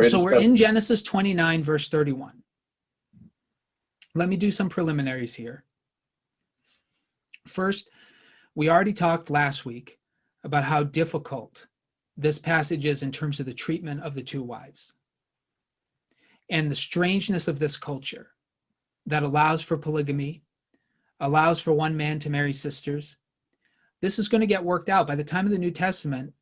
So we're in Genesis 29, verse 31. Let me do some preliminaries here. First, we already talked last week about how difficult this passage is in terms of the treatment of the two wives and the strangeness of this culture that allows for polygamy, allows for one man to marry sisters. This is going to get worked out by the time of the New Testament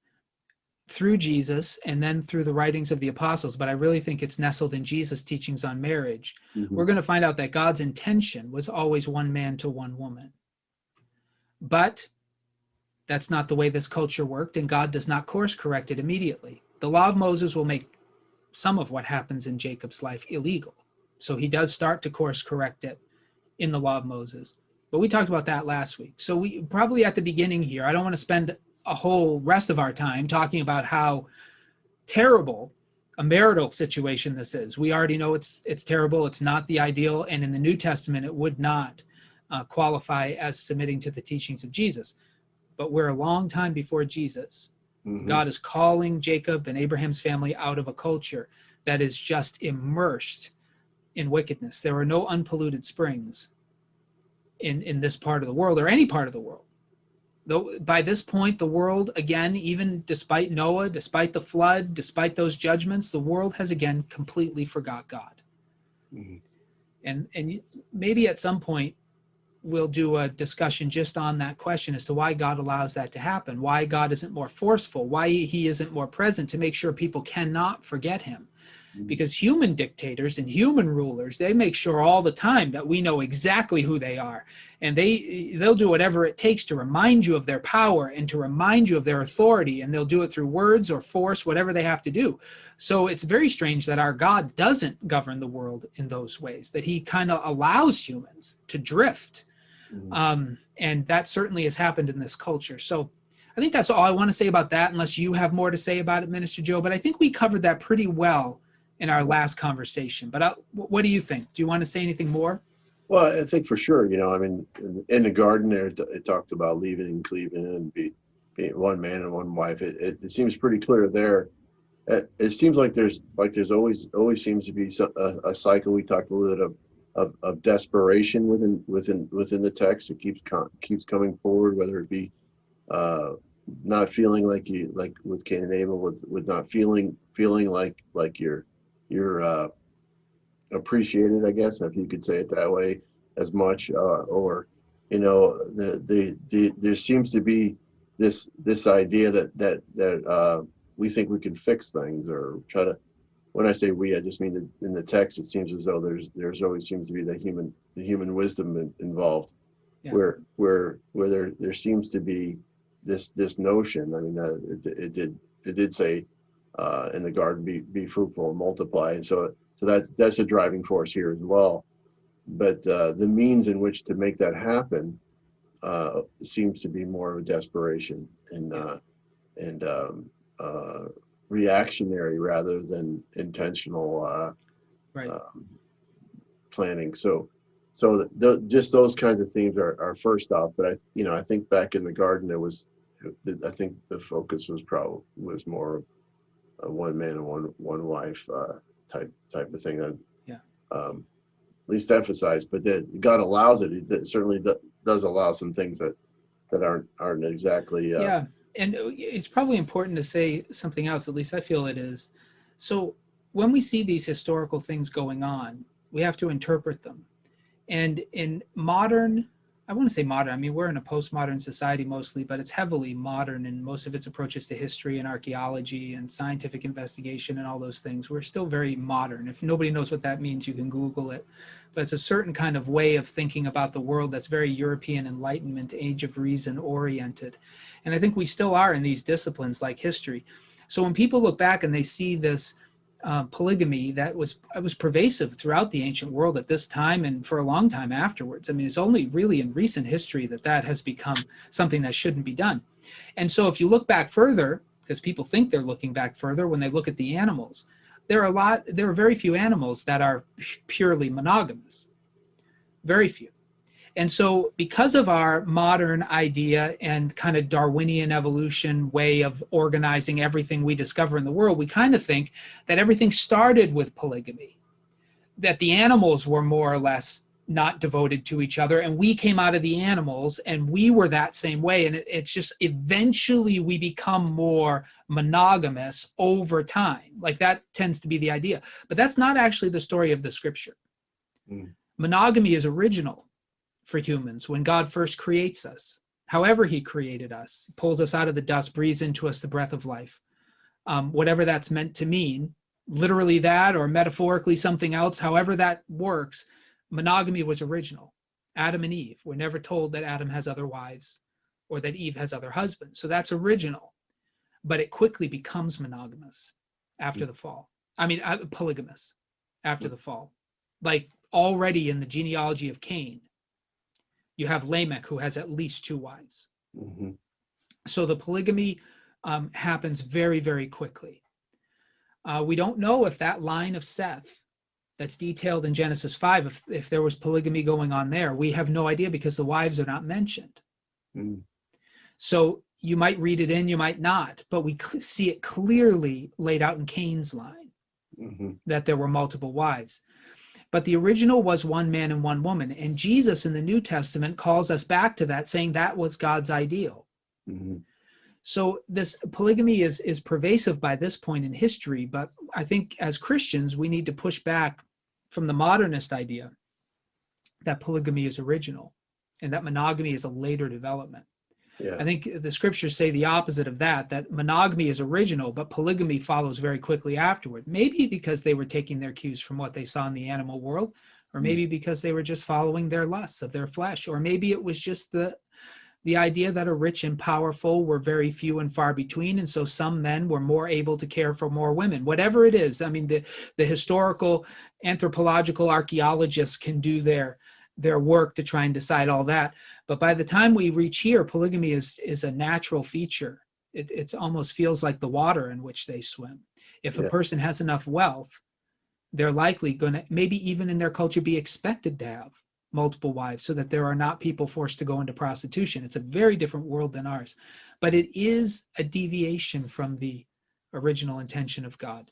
through Jesus and then through the writings of the apostles, but I really think it's nestled in Jesus' teachings on marriage. We're going to find out that God's intention was always one man to one woman. But that's not the way this culture worked, and God does not course correct it immediately. The law of Moses will make some of what happens in Jacob's life illegal. So he does start to course correct it in the law of Moses. But we talked about that last week. So we probably at the beginning here, I don't want to spend a whole rest of our time talking about how terrible a marital situation this is. We already know it's terrible. It's not the ideal. And in the New Testament, it would not qualify as submitting to the teachings of Jesus. But we're a long time before Jesus. God is calling Jacob and Abraham's family out of a culture that is just immersed in wickedness. There are no unpolluted springs in this part of the world or any part of the world. Though by this point, the world, again, even despite Noah, despite the flood, despite those judgments, the world has again completely forgot God. And maybe at some point, we'll do a discussion just on that question as to why God allows that to happen, why God isn't more forceful, why he isn't more present to make sure people cannot forget him. Because human dictators and human rulers, they make sure all the time that we know exactly who they are. And they'll do whatever it takes to remind you of their power and to remind you of their authority. And they'll do it through words or force, whatever they have to do. So it's very strange that our God doesn't govern the world in those ways, that he kind of allows humans to drift. And that certainly has happened in this culture. So I think that's all I want to say about that, unless you have more to say about it, Minister Joe. But I think we covered that pretty well in our last conversation. But what do you think? Do you want to say anything more? Well, I think for sure, I mean, in the garden there, it talked about leaving and cleaving and being one man and one wife. It seems pretty clear there. It seems like there's always seems to be a cycle. We talked a little bit of desperation within the text. It keeps coming forward, whether it be not feeling like with Cain and Abel, with not feeling like you're appreciated, I guess, if you could say it that way, as much, or there seems to be this idea that we think we can fix things or try to. When I say we, I just mean that in the text, it seems as though there's always seems to be the human wisdom involved, where there seems to be this notion. I mean, it did say in the garden, be fruitful and multiply, and so that's a driving force here as well. But the means in which to make that happen seems to be more of a desperation and reactionary rather than intentional planning. So just those kinds of themes are first off. But I think back in the garden, I think the focus was more of a one man and one wife type of thing. At least emphasized, but that God allows it. It certainly does allow some things that aren't exactly. And it's probably important to say something else. At least I feel it is. So when we see these historical things going on, we have to interpret them. And in modern, I want to say modern, I mean, we're in a postmodern society mostly, but it's heavily modern in most of its approaches to history and archaeology and scientific investigation and all those things. We're still very modern. If nobody knows what that means, you can Google it. But it's a certain kind of way of thinking about the world that's very European Enlightenment, Age of Reason oriented. And I think we still are in these disciplines like history. So when people look back and they see this polygamy that was pervasive throughout the ancient world at this time and for a long time afterwards. I mean, it's only really in recent history that has become something that shouldn't be done. And so if you look back further, because people think they're looking back further when they look at the animals, there are very few animals that are purely monogamous. Very few. And so because of our modern idea and kind of Darwinian evolution way of organizing everything we discover in the world, we kind of think that everything started with polygamy, that the animals were more or less not devoted to each other, and we came out of the animals and we were that same way. And it's just eventually we become more monogamous over time. Like that tends to be the idea. But that's not actually the story of the scripture. Mm. Monogamy is original for humans when God first creates us. However he created us, pulls us out of the dust, breathes into us the breath of life. Whatever that's meant to mean, literally that or metaphorically something else, however that works, monogamy was original. Adam and Eve were never told that Adam has other wives or that Eve has other husbands. So that's original, but it quickly becomes monogamous after the fall. I mean, polygamous after the fall. Like already in the genealogy of Cain, you have Lamech who has at least 2 wives. Mm-hmm. So the polygamy happens very, very quickly. We don't know if that line of Seth that's detailed in Genesis 5, if there was polygamy going on there. We have no idea because the wives are not mentioned. Mm. So you might read it in, you might not, but we see it clearly laid out in Cain's line, Mm-hmm. that there were multiple wives. But the original was one man and one woman. And Jesus in the New Testament calls us back to that, saying that was God's ideal. Mm-hmm. So this polygamy is pervasive by this point in history, but I think as Christians, we need to push back from the modernist idea that polygamy is original and that monogamy is a later development. Yeah. I think the scriptures say the opposite of that, that monogamy is original, but polygamy follows very quickly afterward. Maybe because they were taking their cues from what they saw in the animal world, or maybe because they were just following their lusts of their flesh, or maybe it was just the idea that a rich and powerful were very few and far between, and so some men were more able to care for more women. Whatever it is, I mean, the historical, anthropological archaeologists can do their work to try and decide all that. But by the time we reach here, polygamy is a natural feature. It almost feels like the water in which they swim. If a person has enough wealth, they're likely going to, maybe even in their culture, be expected to have multiple wives so that there are not people forced to go into prostitution. It's a very different world than ours, but it is a deviation from the original intention of God,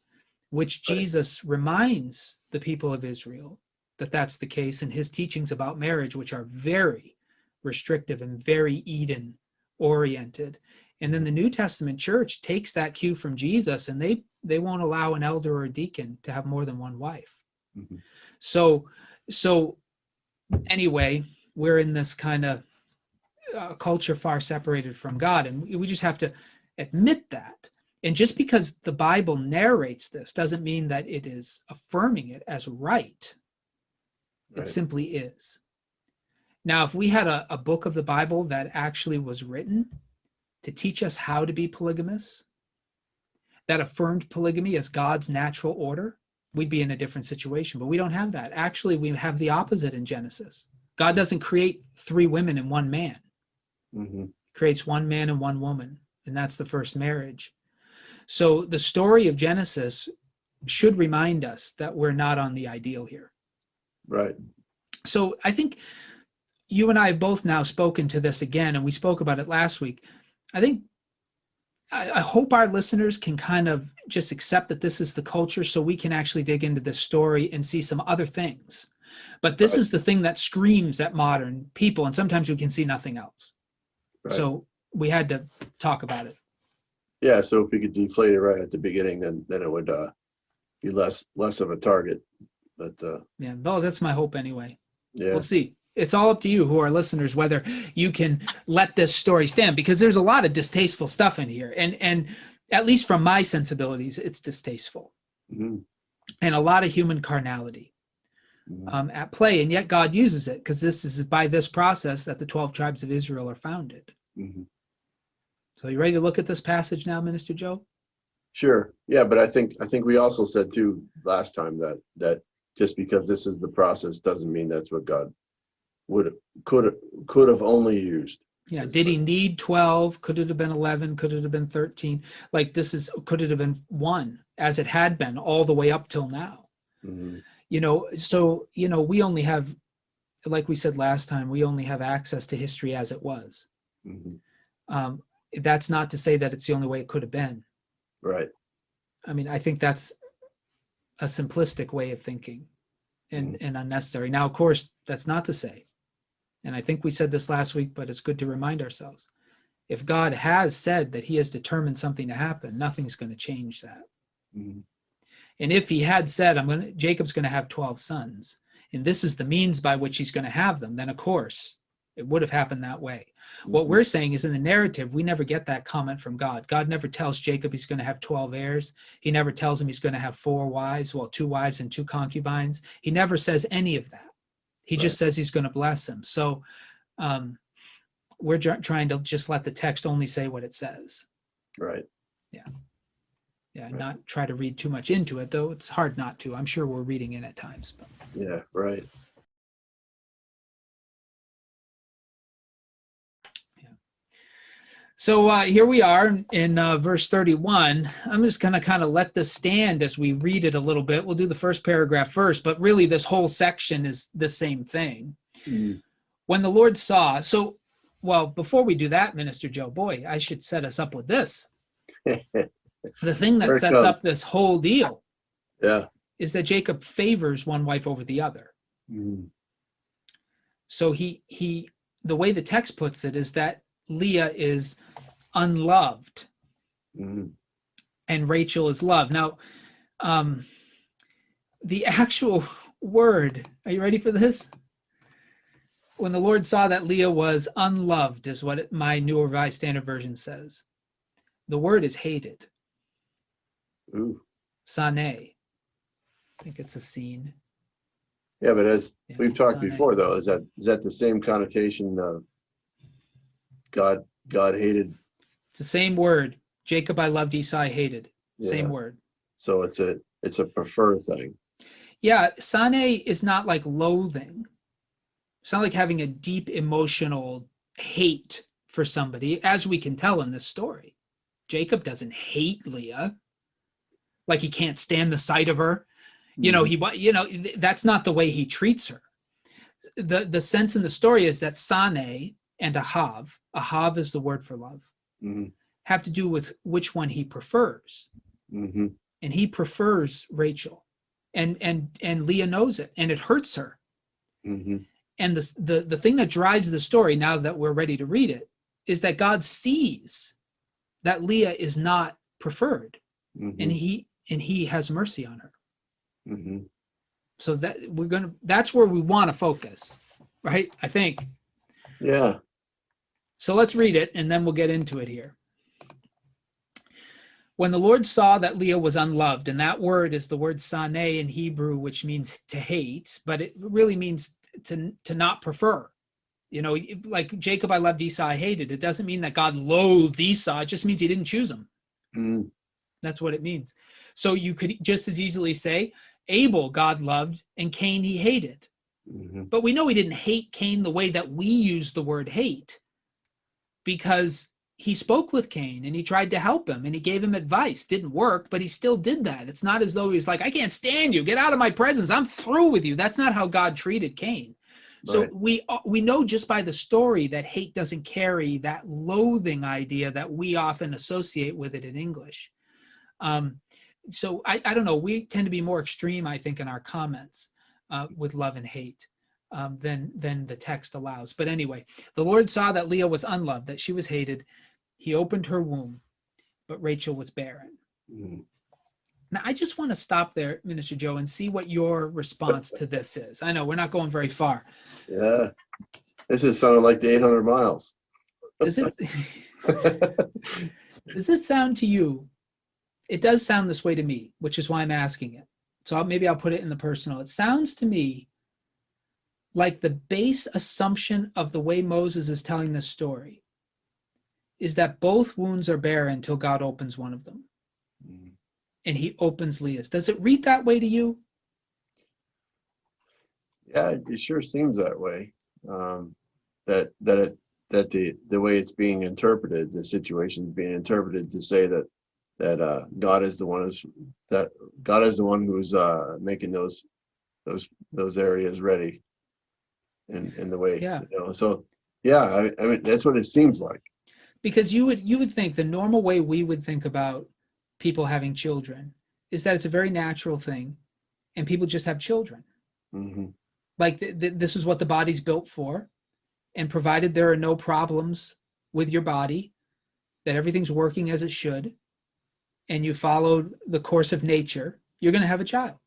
which Jesus reminds the people of Israel that that's the case in his teachings about marriage, which are very restrictive and very Eden oriented. And then the New Testament church takes that cue from Jesus, and they won't allow an elder or a deacon to have more than one wife. Mm-hmm. So anyway, we're in this kind of culture far separated from God, and we just have to admit that. And just because the Bible narrates this doesn't mean that it is affirming it as right. It simply is. Now, if we had a book of the Bible that actually was written to teach us how to be polygamous, that affirmed polygamy as God's natural order, we'd be in a different situation. But we don't have that. Actually, we have the opposite in Genesis. God doesn't create 3 women and 1 man. Mm-hmm. He creates 1 man and 1 woman, and that's the first marriage. So the story of Genesis should remind us that we're not on the ideal here. Right. So I think you and I have both now spoken to this again, and we spoke about it last week. I hope our listeners can kind of just accept that this is the culture so we can actually dig into this story and see some other things. But this is the thing that screams at modern people, and sometimes we can see nothing else. Right. So we had to talk about it. Yeah, so if we could deflate it right at the beginning, then it would be less of a target. But yeah, well, that's my hope anyway. Yeah. We'll see. It's all up to you who are listeners, whether you can let this story stand, because there's a lot of distasteful stuff in here. And at least from my sensibilities, it's distasteful. Mm-hmm. And a lot of human carnality at play. And yet God uses it, because this is by this process that the 12 tribes of Israel are founded. Mm-hmm. So you ready to look at this passage now, Minister Joe? Sure. Yeah, but I think we also said too last time that just because this is the process doesn't mean that's what God could have only used. Yeah. Did he need 12? Could it have been 11? Could it have been 13? Like could it have been 1, as it had been all the way up till now? Mm-hmm. So we only have like we said last time, we only have access to history as it was. Mhm. That's not to say that it's the only way it could have been. Right. I mean, I think that's a simplistic way of thinking and unnecessary. Now, of course, that's not to say, and I think we said this last week, but it's good to remind ourselves, if God has said that he has determined something to happen, nothing's going to change that. Mhm. And if he had said, Jacob's going to have 12 sons, and this is the means by which he's going to have them, then of course it would have happened that way. What Mhm. we're saying is in the narrative, we never get that comment from God. God never tells Jacob he's going to have 12 heirs. He never tells him he's going to have 4 wives, well, 2 wives and 2 concubines. He never says any of that. He Right. just says he's going to bless him. So we're trying to just let the text only say what it says. Right. Yeah, Right. not try to read too much into it, though it's hard not to. I'm sure we're reading in at times. But. Yeah, right. So here we are in verse 31. I'm just going to kind of let this stand as we read it a little bit. We'll do the first paragraph first, but really this whole section is the same thing. Mhm. When the Lord saw, well, before we do that, Minister Joe, boy, I should set us up with this. The thing that Here it sets comes. up this whole deal Yeah. is that Jacob favors one wife over the other. Mhm. So the way the text puts it is that Leah is unloved Mhm. and Rachel is loved. Now, the actual word, are you ready for this? When the Lord saw that Leah was unloved, is what my New Revised Standard Version says. The word is hated. Ooh. Sane. I think it's a scene. Yeah, but as Yeah, we've talked sane. before, though, is that the same connotation of God hated? It's the same word. Jacob I loved, Esau I hated. Same Yeah. word. So it's a prefer thing. Yeah, sane is not like loathing. It's not like having a deep emotional hate for somebody, as we can tell in this story. Jacob doesn't hate Leah, like he can't stand the sight of her. That's not the way he treats her. The sense in the story is that Sane and Ahav is the word for love, Mhm. have to do with which one he prefers. Mhm. And he prefers Rachel. And Leah knows it, and it hurts her. Mhm. And the thing that drives the story, now that we're ready to read it, is that God sees that Leah is not preferred, and Mhm. he has mercy on her. Mhm. So that's where we want to focus, right? I think. Yeah. So let's read it, and then we'll get into it here. When the Lord saw that Leah was unloved, and that word is the word sane in Hebrew, which means to hate, but it really means to not prefer. Like Jacob I loved, Esau I hated. It doesn't mean that God loathed Esau. It just means he didn't choose him. Mhm. That's what it means. So you could just as easily say Abel God loved and Cain he hated. Mhm. But we know he didn't hate Cain the way that we use the word hate, because he spoke with Cain and he tried to help him and he gave him advice. Didn't work, but he still did that. It's not as though he's like, I can't stand you. Get out of my presence. I'm through with you. That's not how God treated Cain. So Right. we know just by the story that hate doesn't carry that loathing idea that we often associate with it in English. So I don't know. We tend to be more extreme, I think, in our comments with love and hate than the text allows. But anyway, the Lord saw that Leah was unloved, that she was hated. He opened her womb, but Rachel was barren. Mhm. Now, I just want to stop there, Minister Joe, and see what your response to this is. I know we're not going very far. Yeah. This is sounding like the 800 miles. Does it does it sound to you? It does sound this way to me, which is why I'm asking it. So maybe I'll put it in the personal. It sounds to me like the base assumption of the way Moses is telling this story is that both wounds are barren until God opens one of them. Mhm. And he opens Leah's. Does it read that way to you? Yeah, it sure seems that way. That the way it's being interpreted, the situation is being interpreted to say that God is the one who's making those areas ready. in the way, Yeah. So yeah, I mean, that's what it seems like. Because you would think the normal way we would think about people having children is that it's a very natural thing and people just have children. Hmm. Like this is what the body's built for, and provided there are no problems with your body, that everything's working as it should, and you followed the course of nature, you're going to have a child.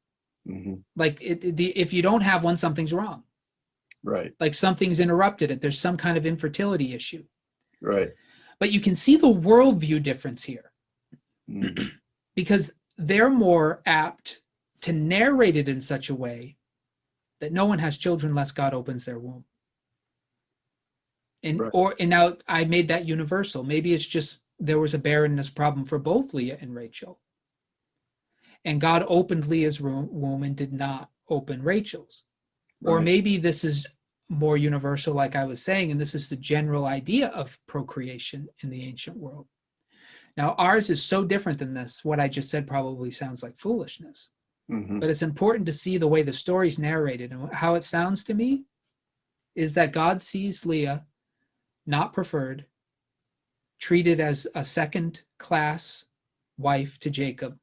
Hmm. Like if you don't have one, something's wrong. Right. Like something's interrupted it. There's some kind of infertility issue. Right. But you can see the worldview difference here, Mm. because they're more apt to narrate it in such a way that no one has children unless God opens their womb. Right. And now I made that universal. Maybe it's just there was a barrenness problem for both Leah and Rachel, and God opened Leah's womb and did not open Rachel's. Or Right. maybe this is more universal, like I was saying, and this is the general idea of procreation in the ancient world. Now, ours is so different than this. What I just said probably sounds like foolishness, Hmm. but it's important to see the way the story's narrated. And how it sounds to me is that God sees Leah not preferred, treated as a second class wife to Jacob.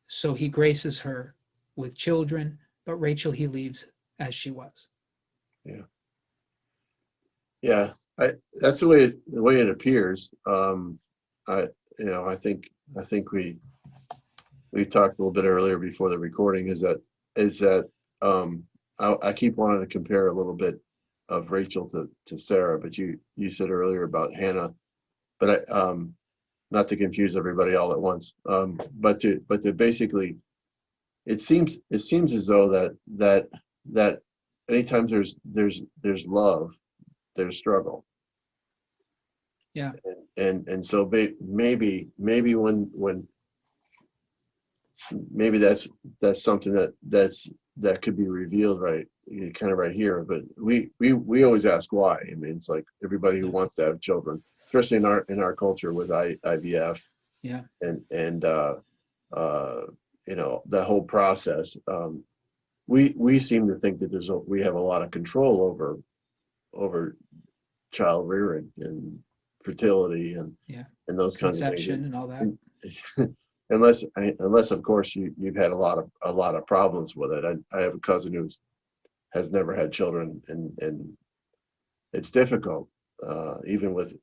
So he graces her with children, but Rachel he leaves as she was. Yeah. Yeah. That's the way it appears. I I think we talked a little bit earlier before the recording is that I keep wanting to compare a little bit of Rachel to Sarah, but you said earlier about Hannah, but not to confuse everybody all at once, but to basically, it seems as though that anytime there's love, there's struggle. Yeah. And so maybe when maybe that's something that could be revealed kind of right here. But we always ask why. I mean, it's like everybody who wants to have children, especially in our culture with IVF, Yeah. and that whole process. We seem to think that we have a lot of control over child rearing and fertility Yeah. and those kinds of Conception things. and all that. Unless of course you've had a lot of problems with it. I have a cousin who has never had children, and it's difficult, even with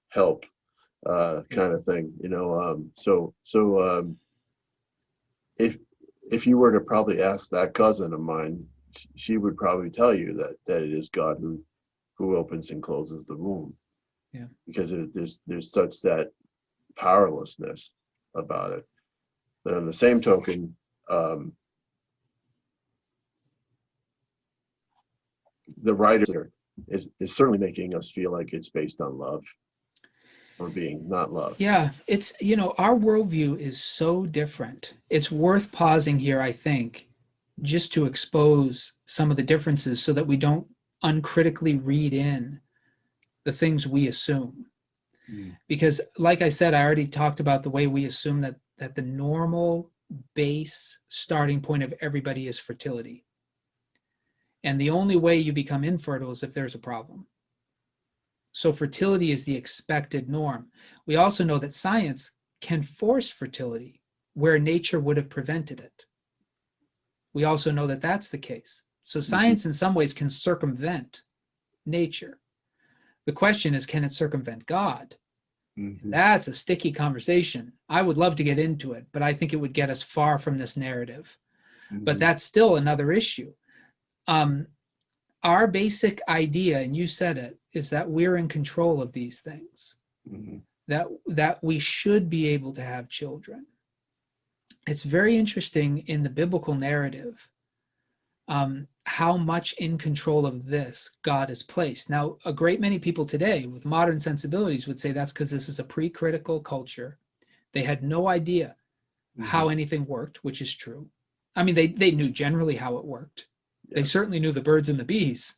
help, kind of thing, if you were to probably ask that cousin of mine, she would probably tell you that it is God who opens and closes the womb. Yeah. Because there's such that powerlessness about it. But on the same token, the writer is certainly making us feel like it's based on love or being not loved. Yeah, it's, our worldview is so different. It's worth pausing here, I think, just to expose some of the differences so that we don't uncritically read in the things we assume. Mm. Because, like I said, I already talked about the way we assume that the normal base starting point of everybody is fertility. And the only way you become infertile is if there's a problem. So fertility is the expected norm. We also know that science can force fertility where nature would have prevented it. We also know that that's the case. So science in some ways can circumvent nature. The question is, can it circumvent God? Mm-hmm. That's a sticky conversation. I would love to get into it, but I think it would get us far from this narrative. Mm-hmm. But that's still another issue. Our basic idea, and you said it, is that we're in control of these things, Mm-hmm. that we should be able to have children. It's very interesting in the biblical narrative, how much in control of this God is placed. Now, a great many people today with modern sensibilities would say that's because this is a pre-critical culture. They had no idea how anything worked, which is true. I mean, they knew generally how it worked. Yeah. They certainly knew the birds and the bees,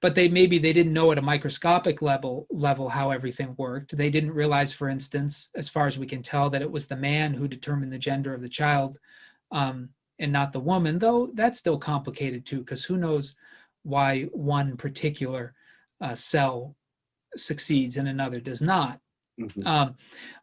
but they didn't know at a microscopic level how everything worked. They didn't realize, for instance, as far as we can tell, that it was the man who determined the gender of the child, and not the woman, though that's still complicated too, because who knows why one particular cell succeeds and another does not. Mhm.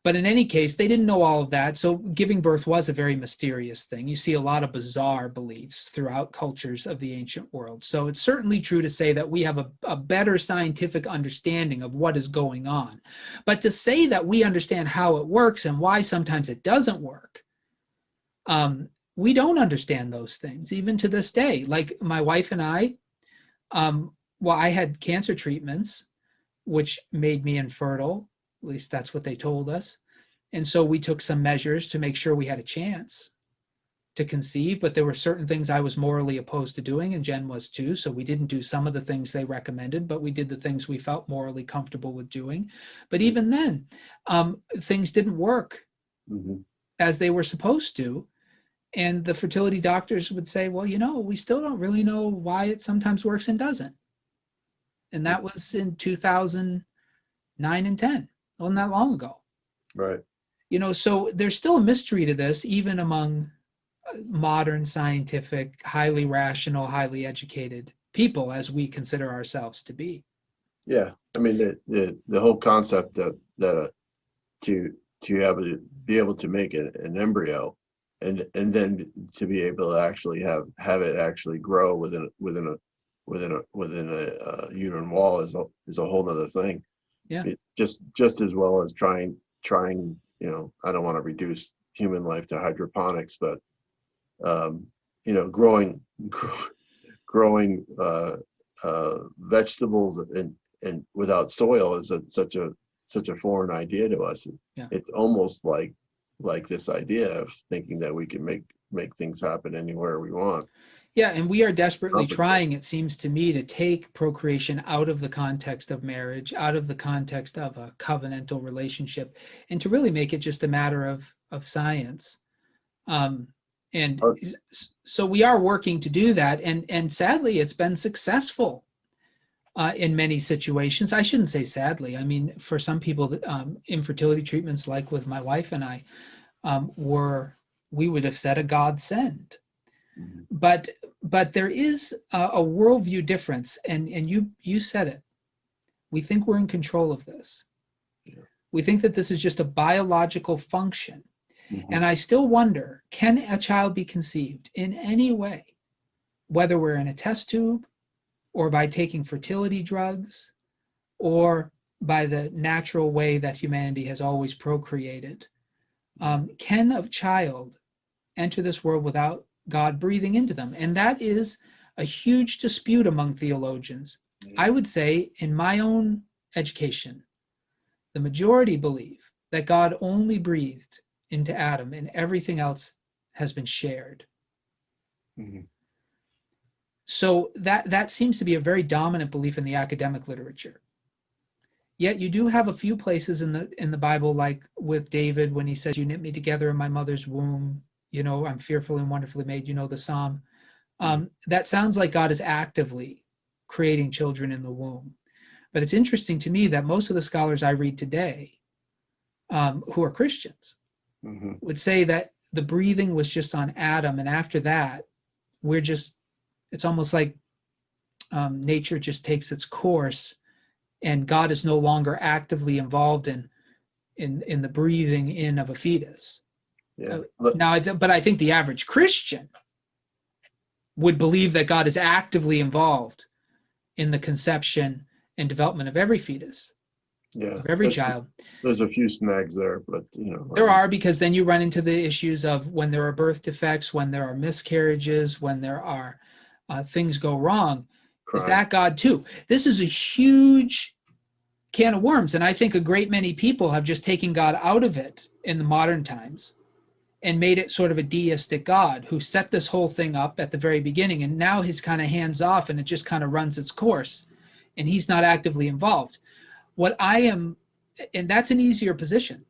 But in any case, they didn't know all of that. So giving birth was a very mysterious thing. You see a lot of bizarre beliefs throughout cultures of the ancient world. So it's certainly true to say that we have a better scientific understanding of what is going on. But to say that we understand how it works and why sometimes it doesn't work, we don't understand those things even to this day. Like my wife and I, well, I had cancer treatments, which made me infertile. At least that's what they told us. And so we took some measures to make sure we had a chance to conceive, but there were certain things I was morally opposed to doing, and Jen was too. So we didn't do some of the things they recommended, but we did the things we felt morally comfortable with doing. But even then, things didn't work Mhm. as they were supposed to. And the fertility doctors would say, well, we still don't really know why it sometimes works and doesn't. And that was in 2009 and 10, wasn't that long ago. Right. So there's still a mystery to this, even among modern, scientific, highly rational, highly educated people, as we consider ourselves to be. Yeah. I mean, the whole concept that to be able to make an embryo, and then to be able to actually have it actually grow within a uterine wall is a whole nother thing. Yeah. Just as well as trying, I don't want to reduce human life to hydroponics, but growing growing vegetables and without soil is such a foreign idea to us. Yeah. It's almost like this idea of thinking that we can make things happen anywhere we want. Yeah, and we are desperately Complicated. trying, it seems to me, to take procreation out of the context of marriage, out of the context of a covenantal relationship, and to really make it just a matter of science. And so we are working to do that, and sadly, it's been successful in many situations. I shouldn't say sadly. I mean, for some people, infertility treatments, like with my wife and I, we would have said, a godsend. Mhm. But there is a worldview difference, and you said it. We think we're in control of this. Yeah. We think that this is just a biological function. Mhm. And I still wonder, can a child be conceived in any way, whether we're in a test tube or by taking fertility drugs or by the natural way that humanity has always procreated? Can a child enter this world without God breathing into them? And that is a huge dispute among theologians. I would say, in my own education, the majority believe that God only breathed into Adam and everything else has been shared. Mhm. So that seems to be a very dominant belief in the academic literature. Yet you do have a few places in the Bible, like with David, when he says, "You knit me together in my mother's womb. I'm fearfully and wonderfully made." The Psalm. That sounds like God is actively creating children in the womb. But it's interesting to me that most of the scholars I read today, who are Christians, Mhm. would say that the breathing was just on Adam, and after that, it's almost like nature just takes its course, and God is no longer actively involved in the breathing in of a fetus. Yeah. But I think the average Christian would believe that God is actively involved in the conception and development of every fetus, Yeah. of every child. There's a few snags there, but There are, because then you run into the issues of when there are birth defects, when there are miscarriages, when there are things go wrong. Is crime. that God too? This is a huge can of worms, and I think a great many people have just taken God out of it in the modern times and made it sort of a deistic God who set this whole thing up at the very beginning, and now he's kind of hands off and it just kind of runs its course, and he's not actively involved. What I am, and that's an easier position.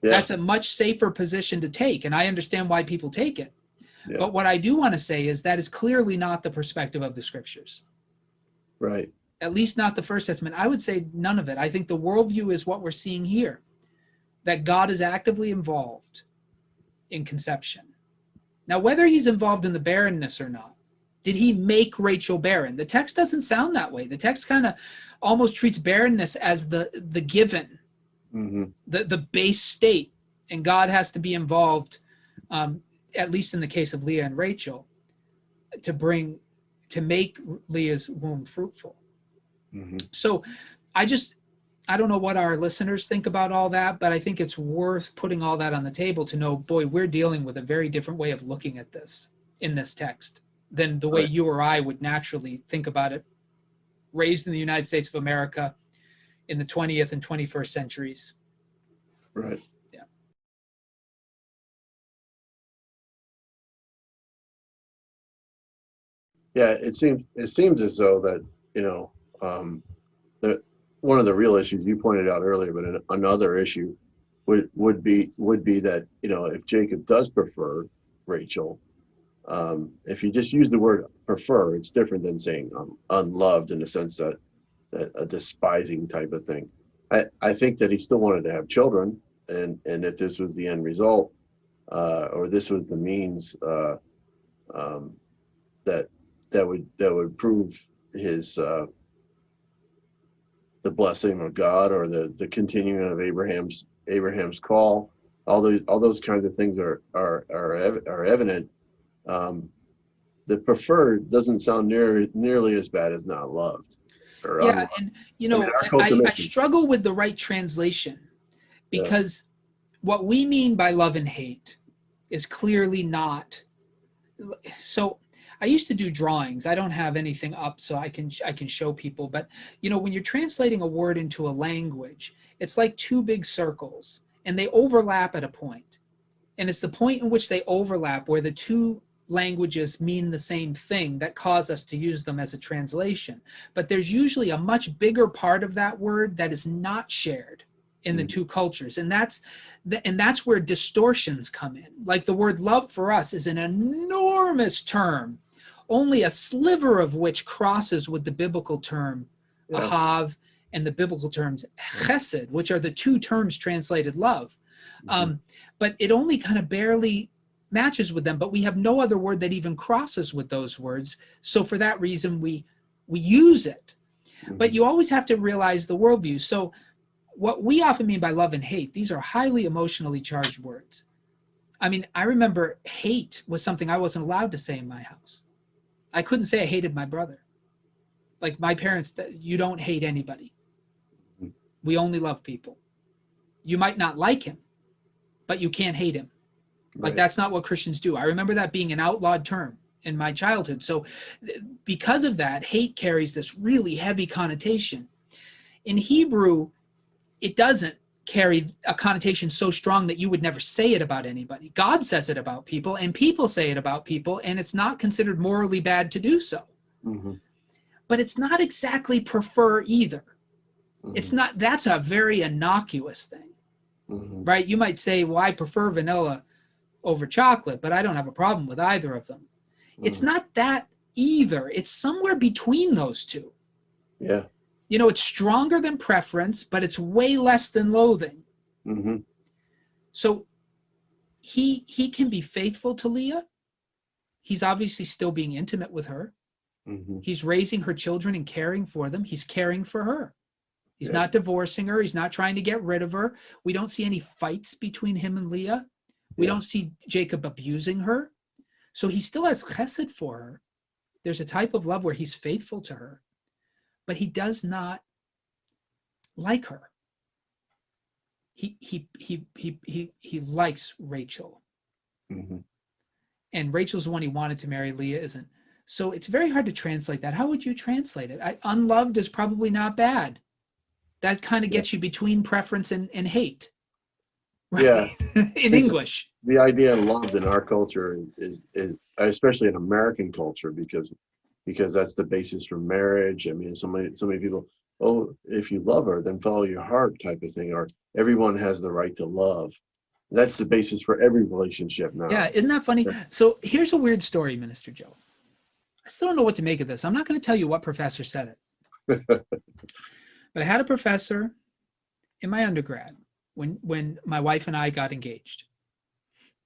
Yeah. That's a much safer position to take, and I understand why people take it. Yeah. But what I do want to say is that is clearly not the perspective of the scriptures. Right. At least not the First Testament. I would say none of it. I think the worldview is what we're seeing here, that God is actively involved in conception. Now, whether he's involved in the barrenness or not, did he make Rachel barren? The text doesn't sound that way. The text kind of almost treats barrenness as the given, the base state, and God has to be involved, at least in the case of Leah and Rachel, to make Leah's womb fruitful. So I don't know what our listeners think about all that, but I think it's worth putting all that on the table to know, boy, we're dealing with a very different way of looking at this in this text than the way you or I would naturally think about it, raised in the United States of America in the 20th and 21st centuries. Right. Yeah. Yeah, it seems as though that, you know, that one of the real issues you pointed out earlier, but another issue would be that, you know, if Jacob does prefer Rachel, if you just use the word prefer, it's different than saying unloved, in the sense that a despising type of thing. I think that he still wanted to have children, and if this was the end result, or this was the means that would prove his the blessing of God, or the continuing of Abraham's call. All those kinds of things are evident. The preferred doesn't sound nearly as bad as not loved. Yeah, and you know, I struggle with the right translation, because what we mean by love and hate is clearly not. So I used to do drawings. I don't have anything up so I can show people, but you know, when you're translating a word into a language, it's like two big circles and they overlap at a point. And it's the point in which they overlap where the two languages mean the same thing that cause us to use them as a translation. But there's usually a much bigger part of that word that is not shared in the two cultures, and that's where distortions come in. Like the word love for us is an enormous term, only a sliver of which crosses with the biblical term ahav and the biblical terms chesed, which are the two terms translated love. But it only kind of barely matches with them, but we have no other word that even crosses with those words. So for that reason, we use it. But you always have to realize the worldview. So what we often mean by love and hate, these are highly emotionally charged words. I mean, I remember hate was something I wasn't allowed to say in my house. I couldn't say I hated my brother. Like my parents, you don't hate anybody. We only love people. You might not like him, but you can't hate him. Like that's not what Christians do. I remember that being an outlawed term in my childhood. So because of that, hate carries this really heavy connotation. In Hebrew, it doesn't carry a connotation so strong that you would never say it about anybody. God says it about people, and people say it about people, and it's not considered morally bad to do so. But it's not exactly prefer either. It's not, that's a very innocuous thing, right? You might say, well, I prefer vanilla over chocolate, but I don't have a problem with either of them. It's not that either. It's somewhere between those two. Yeah. You know, it's stronger than preference, but it's way less than loathing. So he can be faithful to Leah. He's obviously still being intimate with her. He's raising her children and caring for them. He's caring for her. He's not divorcing her. He's not trying to get rid of her. We don't see any fights between him and Leah. We don't see Jacob abusing her. So he still has chesed for her. There's a type of love where he's faithful to her, but he does not like her. He likes Rachel. And Rachel's the one he wanted to marry. Leah isn't. So it's very hard to translate that. How would you translate it? Unloved is probably not bad. That kind of gets you between preference and hate. Right? In English. The idea of love in our culture is especially in American culture, because that's the basis for marriage. I mean, so many people, oh, if you love her, then follow your heart type of thing, or everyone has the right to love. That's the basis for every relationship now. Yeah, isn't that funny? So here's a weird story, Minister Joe. I still don't know what to make of this. I'm not going to tell you what professor said it. But I had a professor in my undergrad when my wife and I got engaged.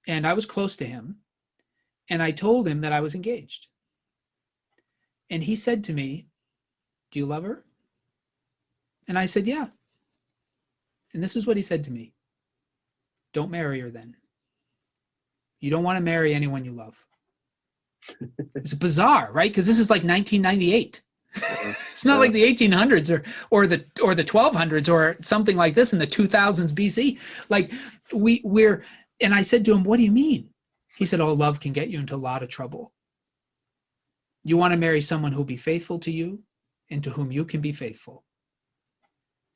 And I was close to him. And I told him that I was engaged. And he said to me, "Do you love her?" And I said, "Yeah." And this is what he said to me: "Don't marry her then. You don't want to marry anyone you love." It's bizarre, right? Because this is like 1998. It's not like the 1800s or the 1200s or something like this in the 2000s BC. Like we're, and I said to him, "What do you mean?" He said, "Oh, love can get you into a lot of trouble. You want to marry someone who'll be faithful to you and to whom you can be faithful.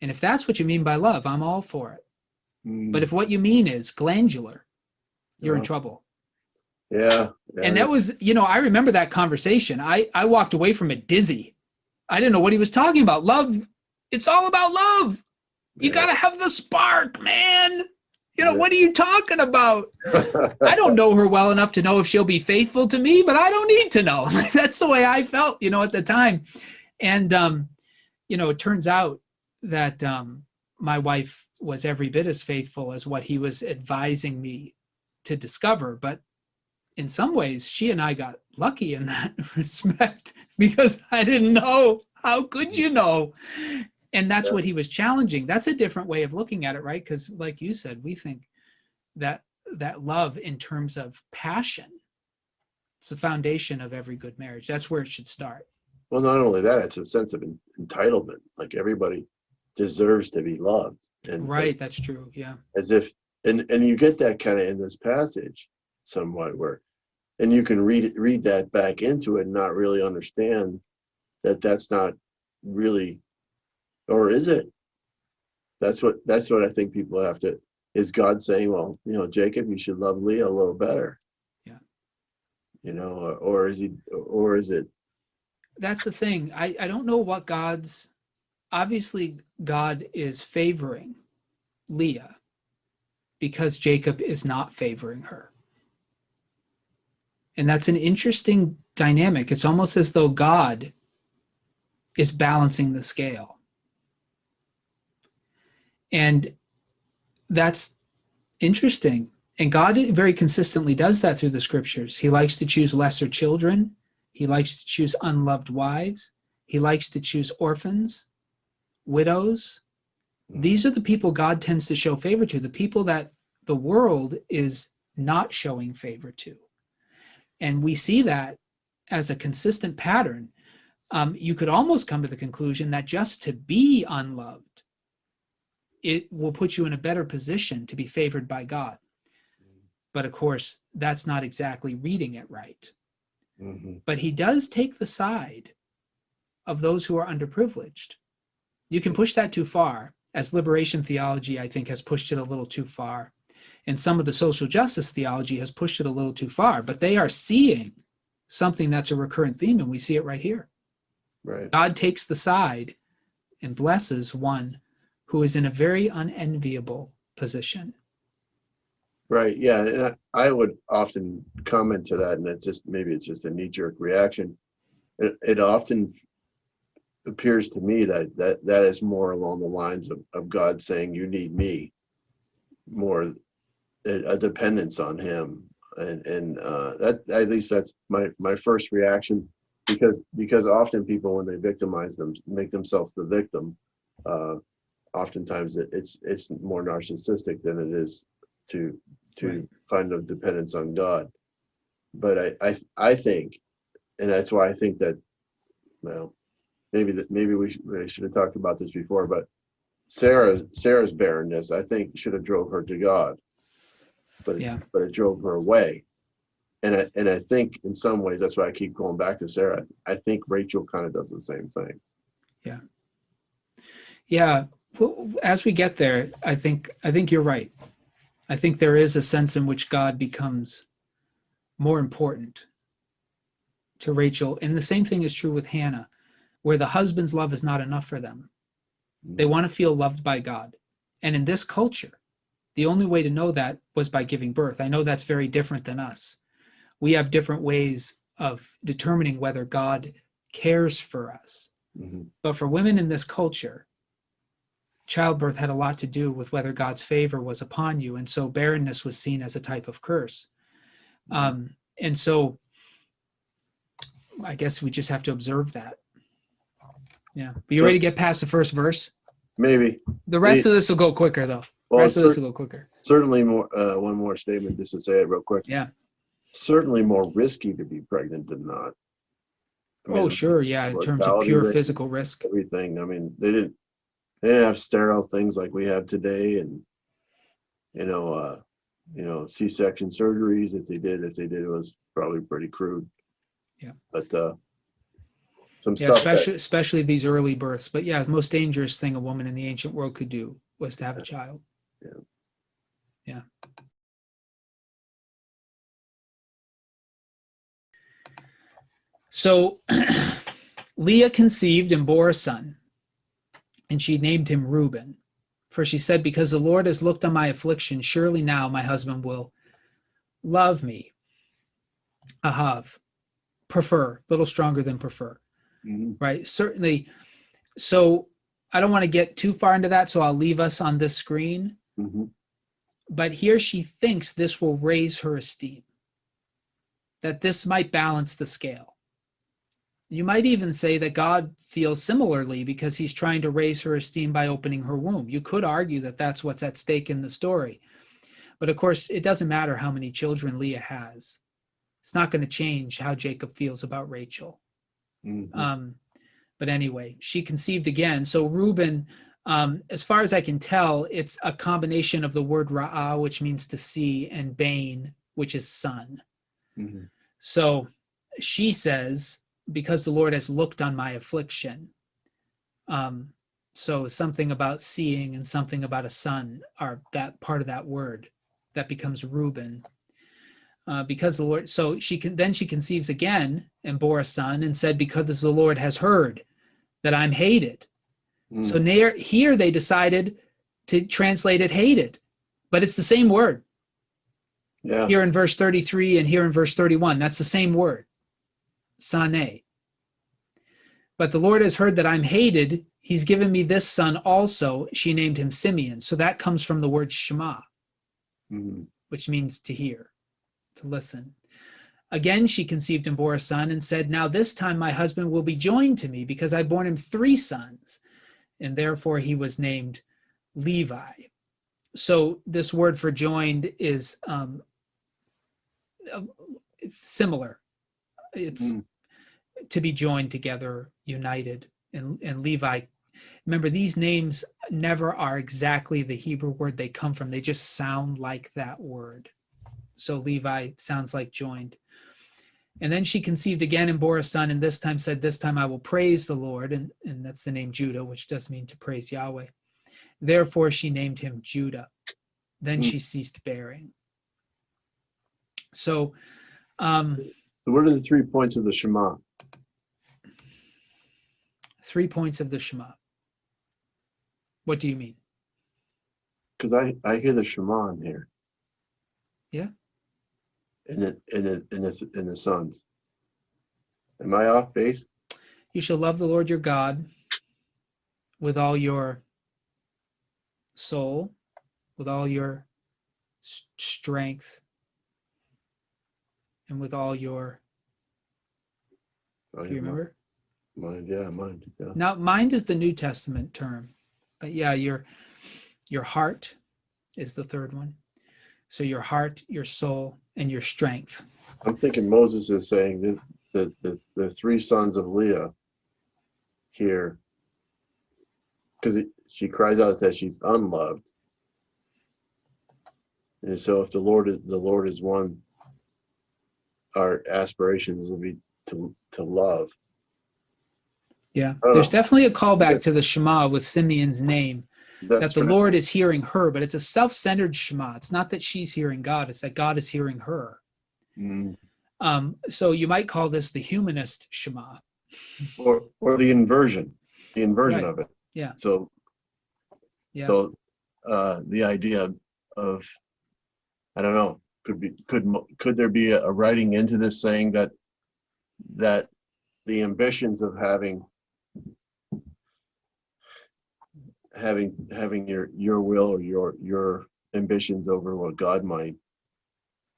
And if that's what you mean by love, I'm all for it. But if what you mean is glandular, you're in trouble." Yeah. And that was, I remember that conversation. I walked away from it dizzy. I didn't know what he was talking about. Love, it's all about love. You got to have the spark, man. What are you talking about? I don't know her well enough to know if she'll be faithful to me, but I don't need to know. That's the way I felt, at the time. And, it turns out that my wife was every bit as faithful as what he was advising me to discover. But in some ways, she and I got lucky in that respect because I didn't know. How could you know? And that's what he was challenging. That's a different way of looking at it, right? Because like you said, we think that love in terms of passion, it's the foundation of every good marriage. That's where it should start. Well, not only that, it's a sense of entitlement. Like everybody deserves to be loved. And right, that's true. Yeah. As if, and you get that kind of in this passage somewhat where, and you can read that back into it and not really understand that that's not really, or is it? That's what I think people have to, is God saying, well, Jacob, you should love Leah a little better. Yeah. Or is it? That's the thing. I don't know what obviously God is favoring Leah because Jacob is not favoring her. And that's an interesting dynamic. It's almost as though God is balancing the scale. And that's interesting. And God very consistently does that through the scriptures. He likes to choose lesser children. He likes to choose unloved wives. He likes to choose orphans, widows. These are the people God tends to show favor to, the people that the world is not showing favor to. And we see that as a consistent pattern. You could almost come to the conclusion that just to be unloved, it will put you in a better position to be favored by God. But of course, that's not exactly reading it right. Mm-hmm. But he does take the side of those who are underprivileged. You can push that too far, as liberation theology, I think, has pushed it a little too far. And some of the social justice theology has pushed it a little too far. But they are seeing something that's a recurrent theme, and we see it right here. Right. God takes the side and blesses one who is in a very unenviable position. Right. Yeah. And I would often comment to that, and maybe it's just a knee-jerk reaction. It often appears to me that is more along the lines of God saying, you need me, more a dependence on him. And that, at least that's my first reaction, because often people, when they victimize them, make themselves the victim, oftentimes it's more narcissistic than it is to right. Kind of dependence on God. But I think, and that's why I think that, well, maybe we should have talked about this before, but Sarah's barrenness, I think, should have drove her to God, but it drove her away. And I think in some ways, that's why I keep going back to Sarah. I think Rachel kind of does the same thing. Yeah. Yeah. Well, as we get there, I think you're right. I think there is a sense in which God becomes more important to Rachel. And the same thing is true with Hannah, where the husband's love is not enough for them. They want to feel loved by God. And in this culture, the only way to know that was by giving birth. I know that's very different than us. We have different ways of determining whether God cares for us. Mm-hmm. But for women in this culture, childbirth had a lot to do with whether God's favor was upon you. And so barrenness was seen as a type of curse. And so I guess we just have to observe that. Yeah. But you So ready to get past the first verse? maybe The rest of this will go quicker, though. The well, rest of this will go quicker. certainly more. One more statement, just to say it real quick. Yeah. Certainly more risky to be pregnant than not. I mean, Oh, sure. Yeah. In terms of mortality pure rate, physical risk. everything. I mean, they didn't have sterile things like we have today, and C-section surgeries. If they did, it was probably pretty crude. Yeah. But some Yeah. stuff that Especially these early births. But yeah, the most dangerous thing a woman in the ancient world could do was to have a child. Yeah. Yeah. So Leah conceived and bore a son, and she named him Reuben. For she said, because the Lord has looked on my affliction, surely now my husband will love me. Ahav, prefer, a little stronger than prefer, right? Certainly. So I don't want to get too far into that, so I'll leave us on this screen. But here she thinks this will raise her esteem, that this might balance the scale. You might even say that God feels similarly because he's trying to raise her esteem by opening her womb. You could argue that that's what's at stake in the story. But of course, it doesn't matter how many children Leah has. It's not going to change how Jacob feels about Rachel. But anyway, she conceived again. So Reuben, as far as I can tell, it's a combination of the word ra'ah, which means to see, and bain, which is son. So she says, because the Lord has looked on my affliction. So something about seeing and something about a son are that part of that word that becomes Reuben. Because the Lord, so she conceives again and bore a son and said, because the Lord has heard that I'm hated. So here they decided to translate it hated, but it's the same word. Yeah. Here in verse 33 and here in verse 31, that's the same word, sane. But the Lord has heard that I'm hated. He's given me this son also. She named him Simeon. So that comes from the word Shema, which means to hear, to listen. Again, she conceived and bore a son and said, now this time my husband will be joined to me because I born him 3 sons. And therefore he was named Levi. So this word for joined is similar. It's to be joined together, united. And Levi, remember, these names never are exactly the Hebrew word they come from. They just sound like that word. So Levi sounds like joined. And then she conceived again and bore a son, and this time said, this time I will praise the Lord. And that's the name Judah, which does mean to praise Yahweh. Therefore she named him Judah. Then she ceased bearing. So what are the 3 points of the Shema? 3 points of the Shema. What do you mean? Because I hear the Shema in here. Yeah. In the sons. Am I off base? You shall love the Lord your God with all your soul, with all your strength, and with all your, do you remember? Mind, yeah, mind. Yeah. Now, mind is the New Testament term, but yeah, your heart is the third one. So your heart, your soul, and your strength. I'm thinking Moses is saying that the 3 sons of Leah here, because she cries out that she's unloved. And so if the Lord is one, our aspirations will be to love. Yeah, there's definitely a callback to the Shema with Simeon's name, that the Lord is hearing her, but it's a self-centered Shema. It's not that she's hearing God, it's that God is hearing her. So you might call this the humanist Shema. Or the inversion right. Of it. Yeah. So the idea of, I don't know, could there be a writing into this saying that the ambitions of having your will or your ambitions over what God might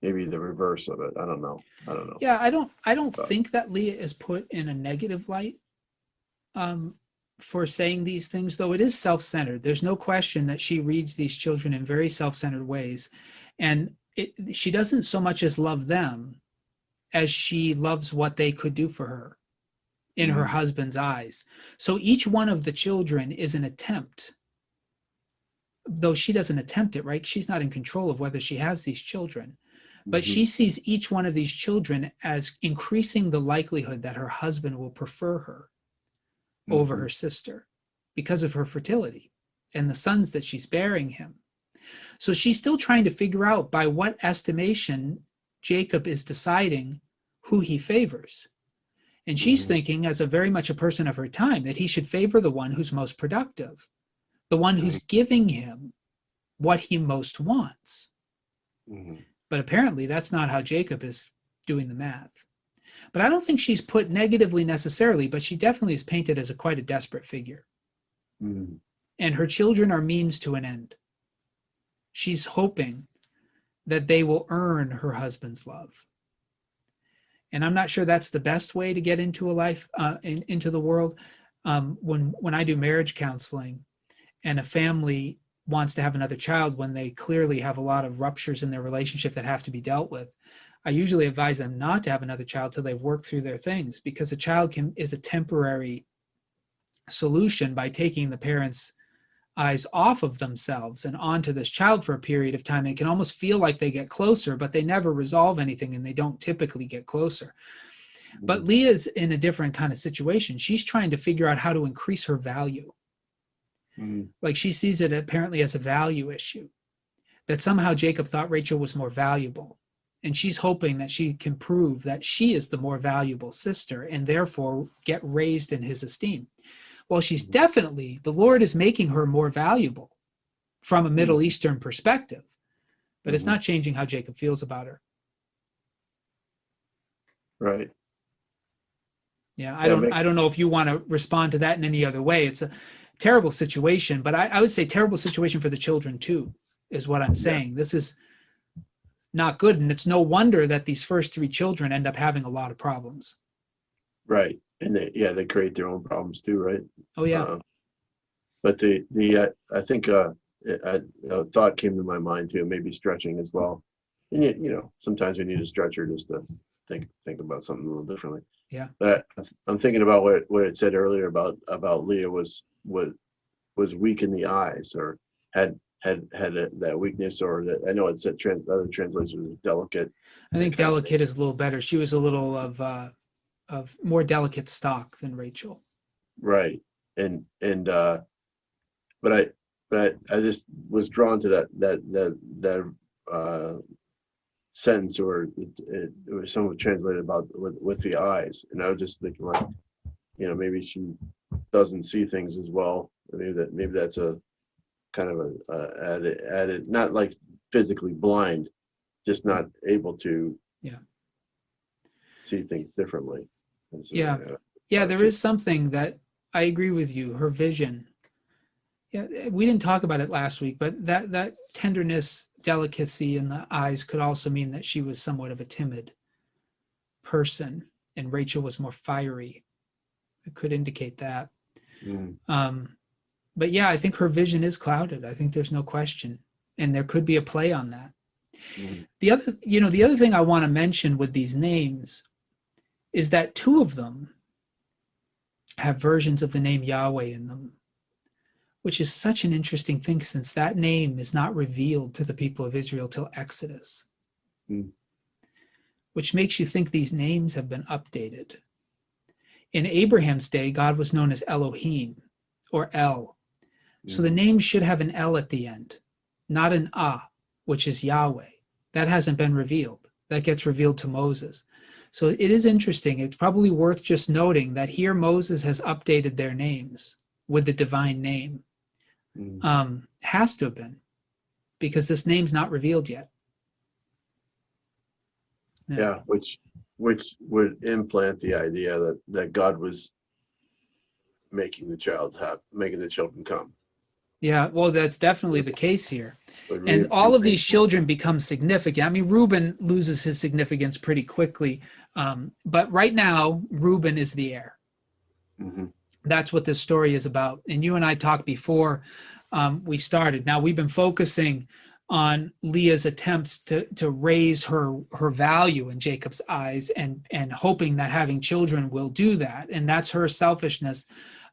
maybe the reverse of it. I don't know. Yeah, I don't But, think that Leah is put in a negative light um, for saying these things, though it is self-centered. There's no question that she reads these children in very self-centered ways, and she doesn't so much as love them as she loves what they could do for her in her mm, husband's eyes. So each one of the children is an attempt, though she doesn't attempt it, right? She's not in control of whether she has these children. But mhm, she sees each one of these children as increasing the likelihood that her husband will prefer her over mhm, her sister because of her fertility and the sons that she's bearing him. So she's still trying to figure out by what estimation Jacob is deciding who he favors. And she's mhm, thinking, as a very much a person of her time, that he should favor the one who's most productive, the one mhm, who's giving him what he most wants. mhm, But apparently, that's not how Jacob is doing the math. But I don't think she's put negatively necessarily, but she definitely is painted as quite a desperate figure. mhm, And her children are means to an end. She's hoping that they will earn her husband's love. And I'm not sure that's the best way to get into a life, into the world. When I do marriage counseling and a family wants to have another child when they clearly have a lot of ruptures in their relationship that have to be dealt with, I usually advise them not to have another child till they've worked through their things, because a child is a temporary solution by taking the parents' eyes off of themselves and onto this child for a period of time. And it can almost feel like they get closer, but they never resolve anything and they don't typically get closer. But mhm, Leah's in a different kind of situation. She's trying to figure out how to increase her value. mhm, Like, she sees it apparently as a value issue, that somehow Jacob thought Rachel was more valuable. And she's hoping that she can prove that she is the more valuable sister and therefore get raised in his esteem. Well, she's mhm, definitely, the Lord is making her more valuable from a Middle mhm, Eastern perspective, but it's mhm. not changing how Jacob feels about her. Right. Yeah, Yeah. I don't know if you want to respond to that in any other way. It's a terrible situation, but I would say terrible situation for the children too, is what I'm Yeah. saying. This is not good, and it's no wonder that these first three children end up having a lot of problems. Right. And they create their own problems too, right? Oh yeah. Uh, but I think a thought came to my mind too, maybe stretching as well. And sometimes we need a stretcher just to think about something a little differently. Yeah. But I'm thinking about what it said earlier about Leah was weak in the eyes, or had that weakness, or that, I know it said other translations was delicate, I that think kind of thing. delicate is a little better. She was a little of more delicate stock than Rachel. Right. And but I just was drawn to that sentence, or it was somewhat translated about with the eyes, and I was just thinking, like, maybe she doesn't see things as well. Maybe that's a kind of added, not like physically blind, just not able to Yeah. see things differently. And so, Yeah. Yeah, there is something that I agree with you. Her vision. Yeah, we didn't talk about it last week, but that tenderness, delicacy in the eyes could also mean that she was somewhat of a timid person, and Rachel was more fiery. It could indicate that. mm, Um, but yeah, I think her vision is clouded. I think there's no question, and there could be a play on that. mm, The other thing I want to mention with these names is that two of them have versions of the name Yahweh in them, which is such an interesting thing, since that name is not revealed to the people of Israel till Exodus, mm, which makes you think these names have been updated. In Abraham's day, God was known as Elohim, or El. So the mm, name should have an L at the end, not an Ah, which is Yahweh. That hasn't been revealed. That gets revealed to Moses. So it is interesting. It's probably worth just noting that here Moses has updated their names with the divine name. mm. Has to have been, because this name's not revealed yet. Yeah. Yeah, which would implant the idea that God was making the children come. Yeah, well, that's definitely the case here. Would And Reuben all of be these children become significant. I mean, Reuben loses his significance pretty quickly. But right now, Reuben is the heir. Mhm. That's what this story is about. And you and I talked before we started. Now we've been focusing on Leah's attempts to raise her value in Jacob's eyes, and hoping that having children will do that. And that's her selfishness.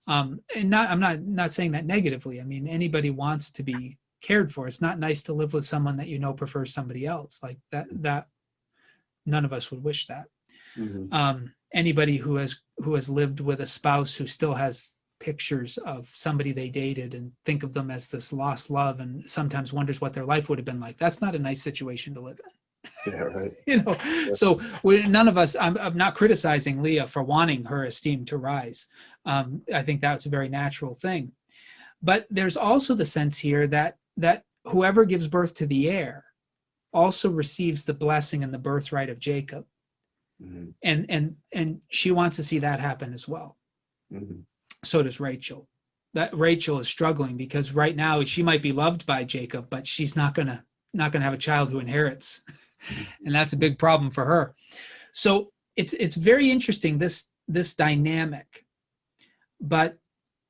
And not, I'm not saying that negatively. I mean, anybody wants to be cared for. It's not nice to live with someone that you know prefers somebody else. Like that none of us would wish that. Mhm. Anybody who has lived with a spouse who still has pictures of somebody they dated and think of them as this lost love, and sometimes wonders what their life would have been like, that's not a nice situation to live Yeah, right. in. Yeah. So none of us, I'm not criticizing Leah for wanting her esteem to rise. I think that's a very natural thing. But there's also the sense here that whoever gives birth to the heir also receives the blessing and the birthright of Jacob. Mhm. And she wants to see that happen as well. Mhm. So does Rachel. That Rachel is struggling because right now she might be loved by Jacob, but she's not gonna have a child who inherits, and that's a big problem for her. So it's very interesting, this dynamic. But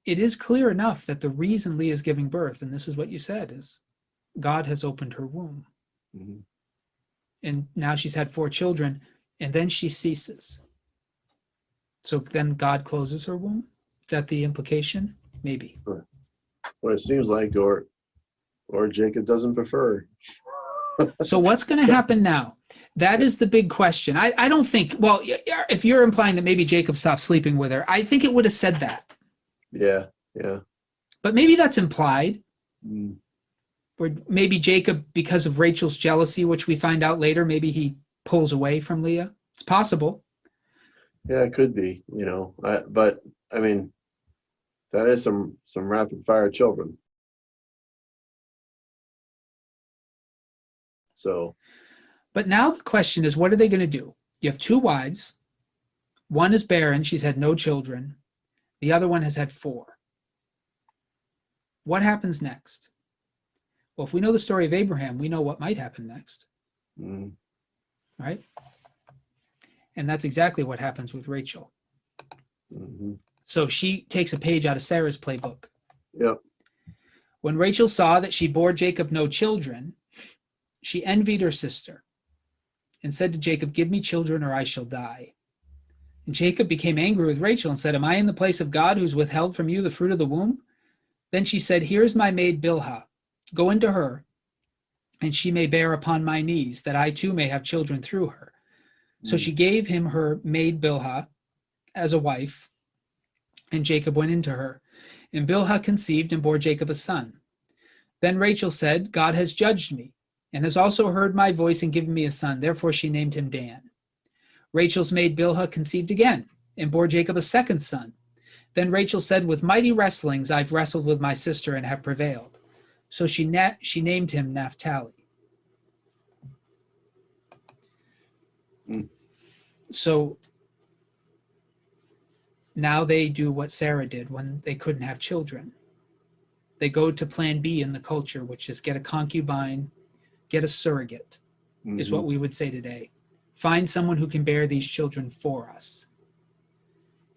it is clear enough that the reason Leah is giving birth, and this is what you said, is God has opened her womb, Mhm. and now she's had 4 children, and then she ceases. So then God closes her womb. Is that the implication? Maybe. Sure. What it seems like, or Jacob doesn't prefer. So what's going to happen now? That is the big question. I don't think, well, if you're implying that maybe Jacob stopped sleeping with her, I think it would have said that. Yeah, yeah. But maybe that's implied. Mm. Or maybe Jacob, because of Rachel's jealousy, which we find out later, maybe he pulls away from Leah. It's possible. Yeah, it could be, but I mean, that is some rapid fire children. So, But now the question is, what are they going to do? You have 2 wives. One is barren. She's had no children. The other one has had 4. What happens next? Well, if we know the story of Abraham, we know what might happen next, mm, right? And that's exactly what happens with Rachel. mhm. So she takes a page out of Sarah's playbook. Yep. When Rachel saw that she bore Jacob no children, she envied her sister and said to Jacob, "Give me children or I shall die." And Jacob became angry with Rachel and said, "Am I in the place of God who's withheld from you the fruit of the womb?" Then she said, "Here's my maid Bilhah. Go into her, and she may bear upon my knees, that I too may have children through her." So Mm, she gave him her maid Bilhah as a wife, and Jacob went into her. And Bilhah conceived and bore Jacob a son. Then Rachel said, "God has judged me, and has also heard my voice and given me a son." Therefore she named him Dan. Rachel's maid Bilhah conceived again, and bore Jacob a second son. Then Rachel said, "With mighty wrestlings I've wrestled with my sister and have prevailed." So she named him Naphtali. mm, So now they do what Sarah did when they couldn't have children. They go to plan B in the culture, which is get a concubine, get a surrogate, is what mhm. we would say today. Find someone who can bear these children for us.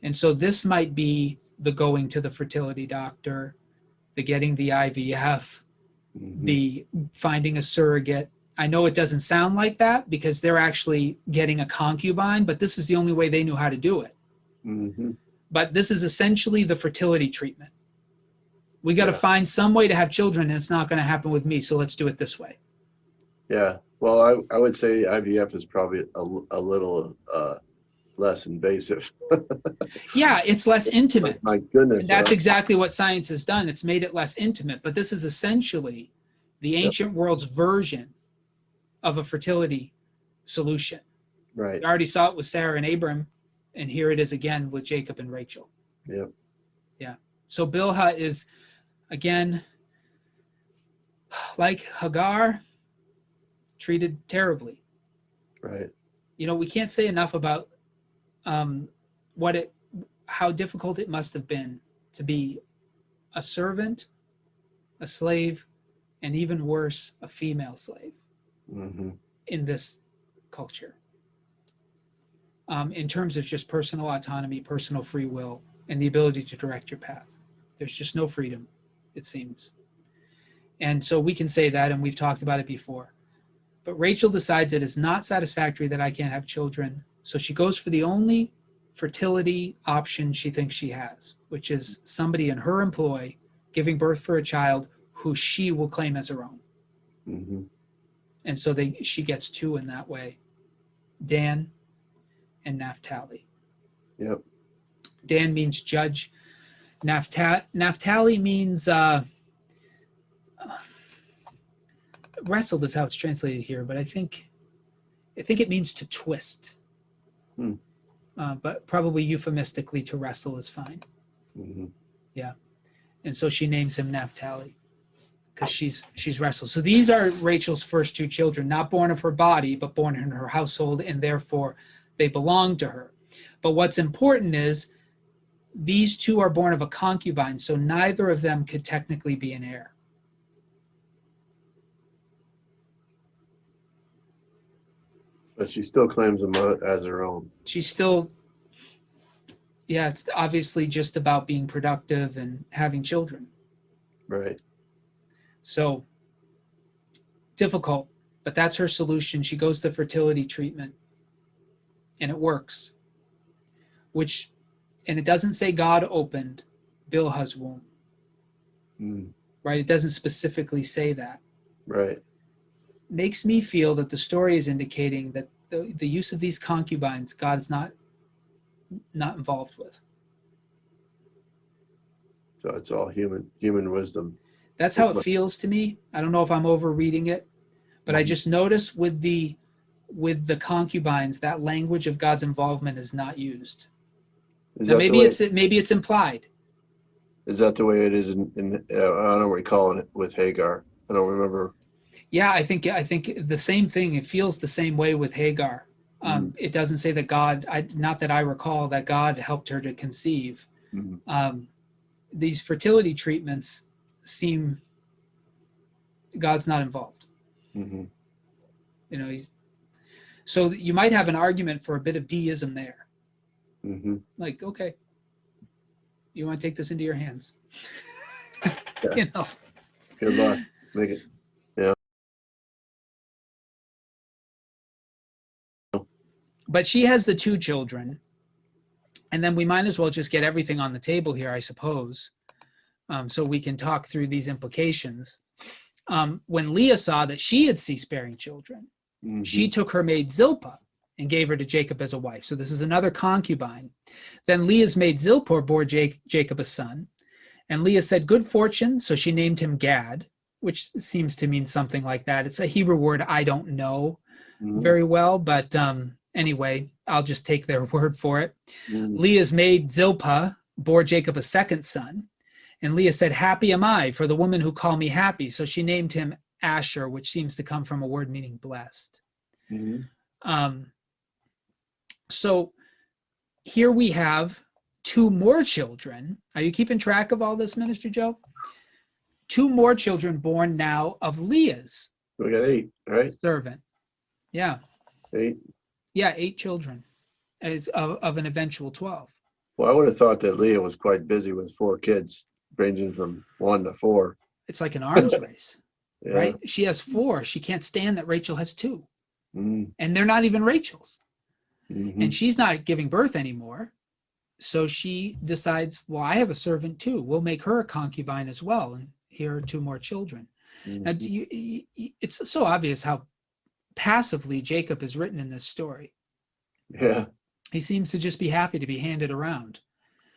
And so this might be the going to the fertility doctor, the getting the IVF, Mhm. the finding a surrogate. I know it doesn't sound like that because they're actually getting a concubine, but this is the only way they knew how to do it. Mhm. But this is essentially the fertility treatment. We got to Yeah, find some way to have children, and it's not going to happen with me, so let's do it this way. yeah. Well, I would say IVF is probably a little less invasive. Yeah, it's less But intimate. my And goodness, that's exactly what science has done. It's made it less intimate, but this is essentially the yep, ancient world's version of a fertility solution. right, We already saw it with Sarah and Abram, and here it is again with Jacob and Rachel. yep, Yeah. So Bilhah is, again, like Hagar, treated terribly. right. We can't say enough about um, what how difficult it must have been to be a servant a slave, and even worse, a female slave Mm-hmm. in this culture. In terms of just personal autonomy, personal free will, and the ability to direct your path. There's just no freedom, it seems. And so we can say that, and we've talked about it before. But Rachel decides it is not satisfactory that I can't have children. So she goes for the only fertility option she thinks she has, which is somebody in her employ giving birth for a child who she will claim as her own. Mm-hmm. And so she gets two in that way, Dan and Naphtali. Yep. Dan means judge. Naphtali means wrestled is how it's translated here, but I think it means to twist. But probably euphemistically to wrestle is fine. Mm-hmm. Yeah. And so she names him Naphtali because she's wrestled. So these are Rachel's first two children, not born of her body, but born in her household, and therefore they belong to her. But what's important is these two are born of a concubine, so neither of them could technically be an heir. But she still claims them as her own. She's still, yeah, it's obviously just about being productive and having children. Right. So difficult, but that's her solution. She goes to fertility treatment, and it works. And it doesn't say God opened Bilhah's womb, right? It doesn't specifically say that. Right. Makes me feel that the story is indicating that the use of these concubines, God is not involved with. So it's all human wisdom. That's how it feels to me. I don't know if I'm overreading it, but I just noticed with the concubines, that language of God's involvement is not used. Now, maybe it's implied. Is that the way it is in I don't recall it with Hagar. I don't remember. Yeah, I think the same thing. It feels the same way with Hagar. It doesn't say that God, not that I recall, that God helped her to conceive. Mm-hmm. These fertility treatments seem God's not involved. Mm-hmm. You know, so you might have an argument for a bit of deism there. Mm-hmm. Like, okay, you want to take this into your hands. Yeah. You know. Good luck. Make it. Yeah. But she has the two children, and then we might as well just get everything on the table here, I suppose, so we can talk through these implications. When Leah saw that she had cease-bearing children, Mm-hmm. she took her maid Zilpah and gave her to Jacob as a wife. So this is another concubine. Then Leah's maid Zilpah bore Jacob a son, and Leah said, "Good fortune," so she named him Gad, which seems to mean something like that. It's a Hebrew word I don't know very well, but anyway, I'll just take their word for it. Leah's maid Zilpah bore Jacob a second son, and Leah said, "Happy am I for the woman who called me happy." So she named him Asher, which seems to come from a word meaning blessed. So here we have two more children. Are you keeping track of all this, Minister Joe? Two more children born now of Leah's We got 8, right? servant. Yeah. 8. Yeah, 8 children of an eventual 12. Well, I would have thought that Leah was quite busy with 4 kids, ranging from 1 to 4. It's like an arms race, Yeah. right? She has 4. She can't stand that Rachel has 2. Mm-hmm. And they're not even Rachel's. Mm-hmm. And she's not giving birth anymore. So she decides, well, I have a servant too. We'll make her a concubine as well. And here are 2 more children. Mm-hmm. Now, it's so obvious how passively Jacob is written in this story. Yeah. He seems to just be happy to be handed around.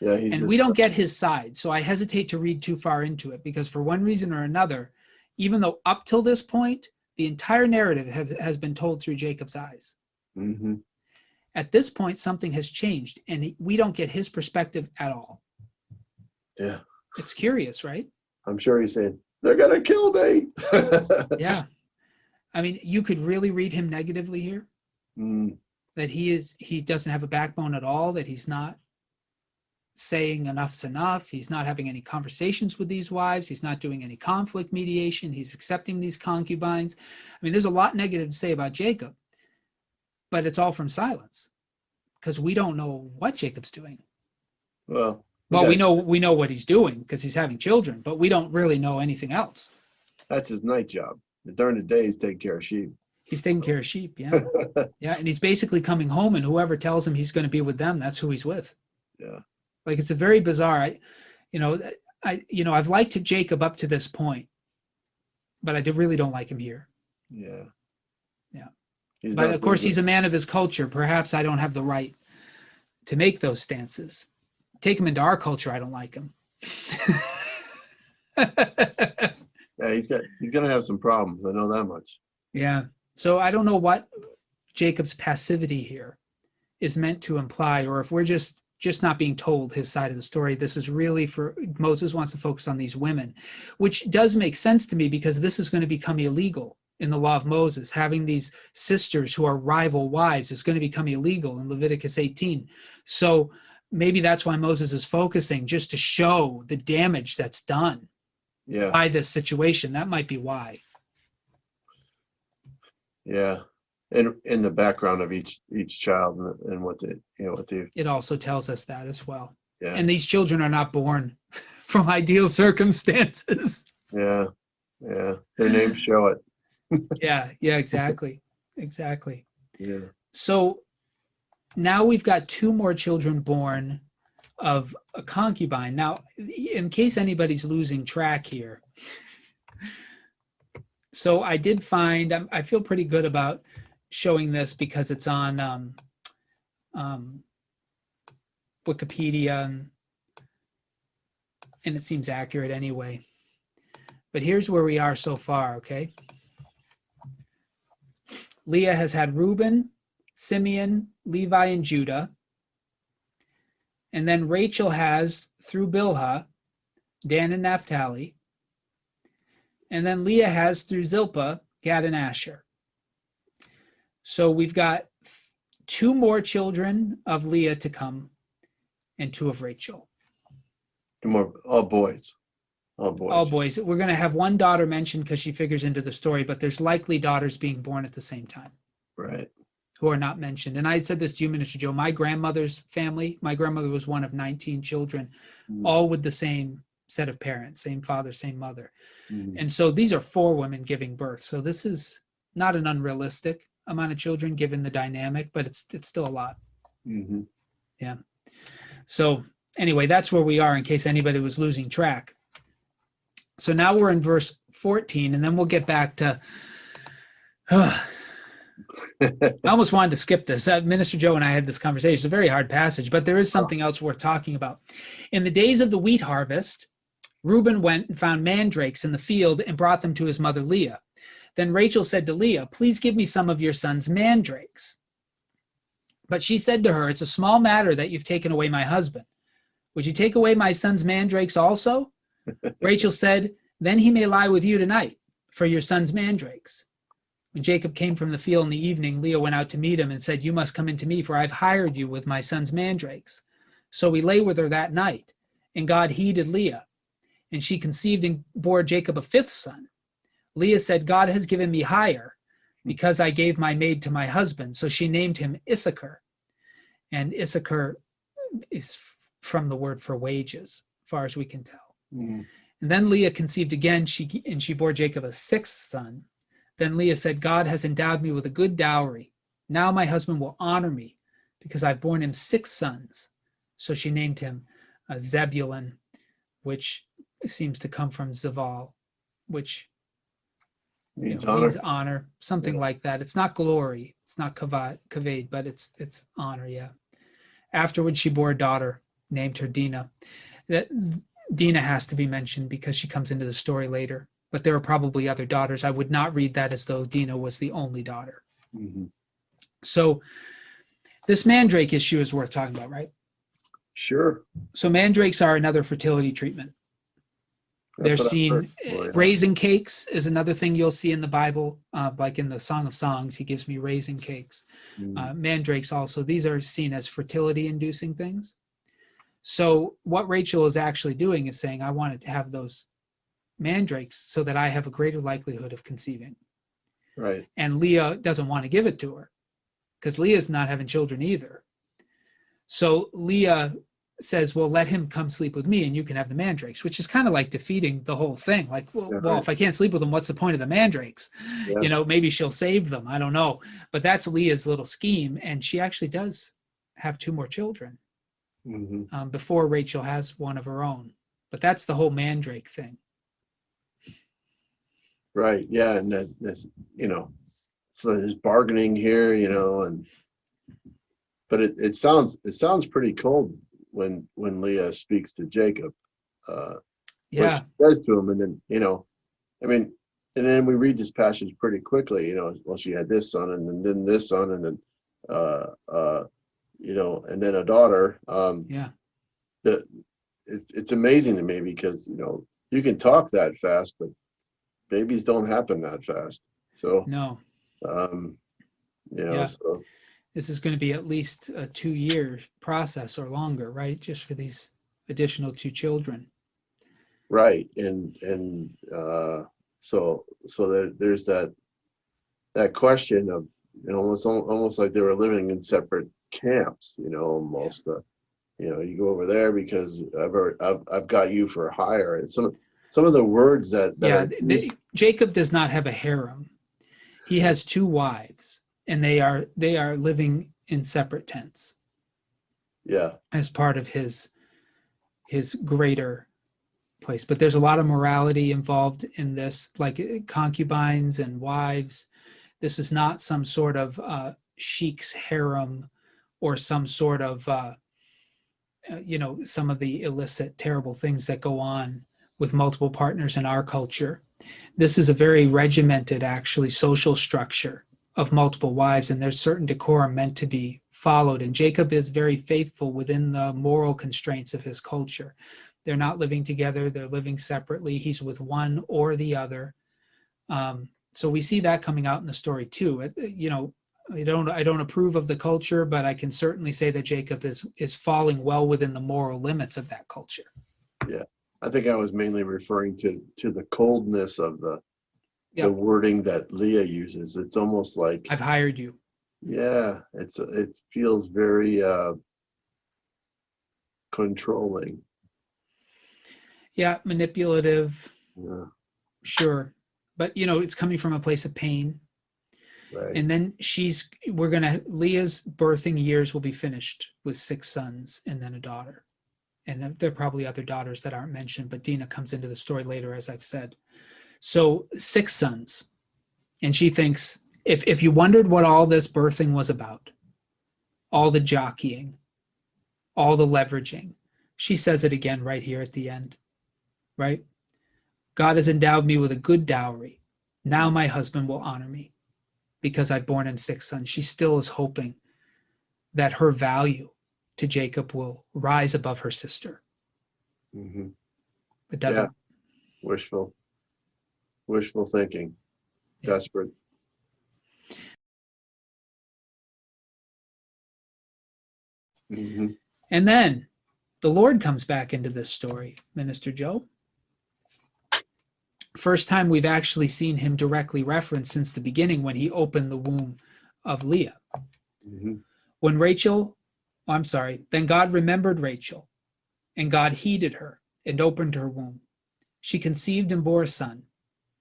Yeah. And we don't get his side. So I hesitate to read too far into it because for one reason or another, even though up till this point, the entire narrative has been told through Jacob's eyes. Mm-hmm. At this point, something has changed and we don't get his perspective at all. Yeah. It's curious, right? I'm sure he's saying, "They're going to kill me." Yeah. I mean, you could really read him negatively here. That he doesn't have a backbone at all, that he's not saying enough's enough. He's not having any conversations with these wives. He's not doing any conflict mediation. He's accepting these concubines. I mean, there's a lot negative to say about Jacob, but it's all from silence because we don't know what Jacob's doing. Well, we know what he's doing because he's having children, but we don't really know anything else. That's his night job. During the day, he's taking care of sheep. He's taking care of sheep, yeah. Yeah, and he's basically coming home, and whoever tells him he's going to be with them, that's who he's with. Yeah. Like, it's a very bizarre, I've liked Jacob up to this point, but I really don't like him here. Yeah. Yeah. He's but of course, he's a man of his culture. Perhaps I don't have the right to make those stances. Take him into our culture, I don't like him. Yeah, he's going to have some problems. I know that much. Yeah. So I don't know what Jacob's passivity here is meant to imply, or if we're just not being told his side of the story. This is really for Moses wants to focus on these women, which does make sense to me because this is going to become illegal in the law of Moses. Having these sisters who are rival wives is going to become illegal in Leviticus 18. So maybe that's why Moses is focusing, just to show the damage that's done by this situation. That might be why. Yeah. And in the background of each child and what they it also tells us that as well. Yeah. And these children are not born from ideal circumstances. Yeah. Yeah. Their names show it. Yeah, exactly. Yeah. So now we've got 2 more children born of a concubine. Now, in case anybody's losing track here, so I did find, I feel pretty good about showing this because it's on Wikipedia and it seems accurate anyway. But here's where we are so far, okay? Leah has had Reuben, Simeon, Levi, and Judah. And then Rachel has, through Bilhah, Dan and Naphtali. And then Leah has, through Zilpah, Gad and Asher. So we've got 2 more children of Leah to come and 2 of Rachel. 2 more, all boys. All boys. We're going to have 1 daughter mentioned because she figures into the story, but there's likely daughters being born at the same time. Right. Who are not mentioned. And I had said this to you, Minister Joe, my grandmother's family, my grandmother was one of 19 children, all with the same set of parents, same father, same mother. And so these are 4 women giving birth. So this is not an unrealistic amount of children given the dynamic, but it's still a lot. Yeah. So anyway, that's where we are in case anybody was losing track. So now we're in verse 14, and then we'll get back to, I almost wanted to skip this. Minister Joe and I had this conversation. It's a very hard passage, but there is something else worth talking about. In the days of the wheat harvest, Reuben went and found mandrakes in the field and brought them to his mother Leah. Then Rachel said to Leah, "Please give me some of your son's mandrakes." But she said to her, "It's a small matter that you've taken away my husband. Would you take away my son's mandrakes also?" Rachel said, "Then he may lie with you tonight for your son's mandrakes." When Jacob came from the field in the evening, Leah went out to meet him and said, "You must come in to me, for I've hired you with my son's mandrakes." So he lay with her that night, and God heeded Leah. And she conceived and bore Jacob a 5th son. Leah said, "God has given me hire, because I gave my maid to my husband." So she named him Issachar. And Issachar is from the word for wages, as far as we can tell. And then Leah conceived again, and she bore Jacob a 6th son. Then Leah said, "God has endowed me with a good dowry. Now my husband will honor me, because I've borne him 6 sons. So she named him Zebulun, which seems to come from Zaval, which means honor, something like that. It's not glory, it's not kaved, but it's honor, yeah. Afterwards, she bore a daughter, named her Dinah. Dinah has to be mentioned because she comes into the story later, but there are probably other daughters. I would not read that as though Dinah was the only daughter. So this mandrake issue is worth talking about, right? Sure. So mandrakes are another fertility treatment. They're seen. Raisin cakes is another thing you'll see in the Bible, like in the Song of Songs, he gives me raisin cakes. Mandrakes also, these are seen as fertility inducing things. So what Rachel is actually doing is saying, I wanted to have those mandrakes so that I have a greater likelihood of conceiving. Right. And Leah doesn't want to give it to her because Leah's not having children either. So Leah says, well, let him come sleep with me and you can have the mandrakes, which is kind of like defeating the whole thing. Like, well, Yeah, well, right. if I can't sleep with them, what's the point of the mandrakes? Yeah. You know, maybe she'll save them. I don't know. But that's Leah's little scheme. And she actually does have 2 more children before Rachel has one of her own. But that's the whole mandrake thing. Right. Yeah. And that's, so there's bargaining here, but it sounds pretty cold when Leah speaks to Jacob, what Yeah. she says to him. And then, I mean, and then we read this passage pretty quickly, well, she had this son and then this son and then, and then a daughter. Yeah. It's amazing to me because, you can talk that fast, but babies don't happen that fast. So, No. Yeah. So This is going to be at least a 2-year process or longer, right? Just for these additional 2 children. right. So there's that question of, almost like they were living in separate camps, almost, you go over there because I've got you for hire. And some of the words that Jacob does not have a harem. He has 2 wives, and they are living in separate tents. Yeah. As part of his greater place. But there's a lot of morality involved in this, like concubines and wives. This is not some sort of sheik's harem or some sort of some of the illicit, terrible things that go on with multiple partners in our culture. This is a very regimented, actually, social structure of multiple wives, and there's certain decorum meant to be followed. And Jacob is very faithful within the moral constraints of his culture. They're not living together, they're living separately. He's with one or the other. So we see that coming out in the story too. I don't approve of the culture, but I can certainly say that Jacob is falling well within the moral limits of that culture. Yeah. I think I was mainly referring to the coldness of the wording that Leah uses. It's almost like, I've hired you. Yeah, it feels very controlling. Yeah, manipulative. Yeah. Sure. But it's coming from a place of pain. Right. And then Leah's birthing years will be finished with 6 sons and then a daughter. And there are probably other daughters that aren't mentioned, but Dinah comes into the story later, as I've said. So 6 sons. And she thinks, if you wondered what all this birthing was about, all the jockeying, all the leveraging, she says it again right here at the end, right? God has endowed me with a good dowry. Now my husband will honor me because I've borne him 6 sons. She still is hoping that her value to Jacob will rise above her sister. Mm-hmm. It doesn't. Yeah. Wishful thinking. Yeah. Desperate. Mm-hmm. And then the Lord comes back into this story, Minister Joe. First time we've actually seen him directly referenced since the beginning when he opened the womb of Leah. Mm-hmm. Then God remembered Rachel, and God heeded her and opened her womb. She conceived and bore a son,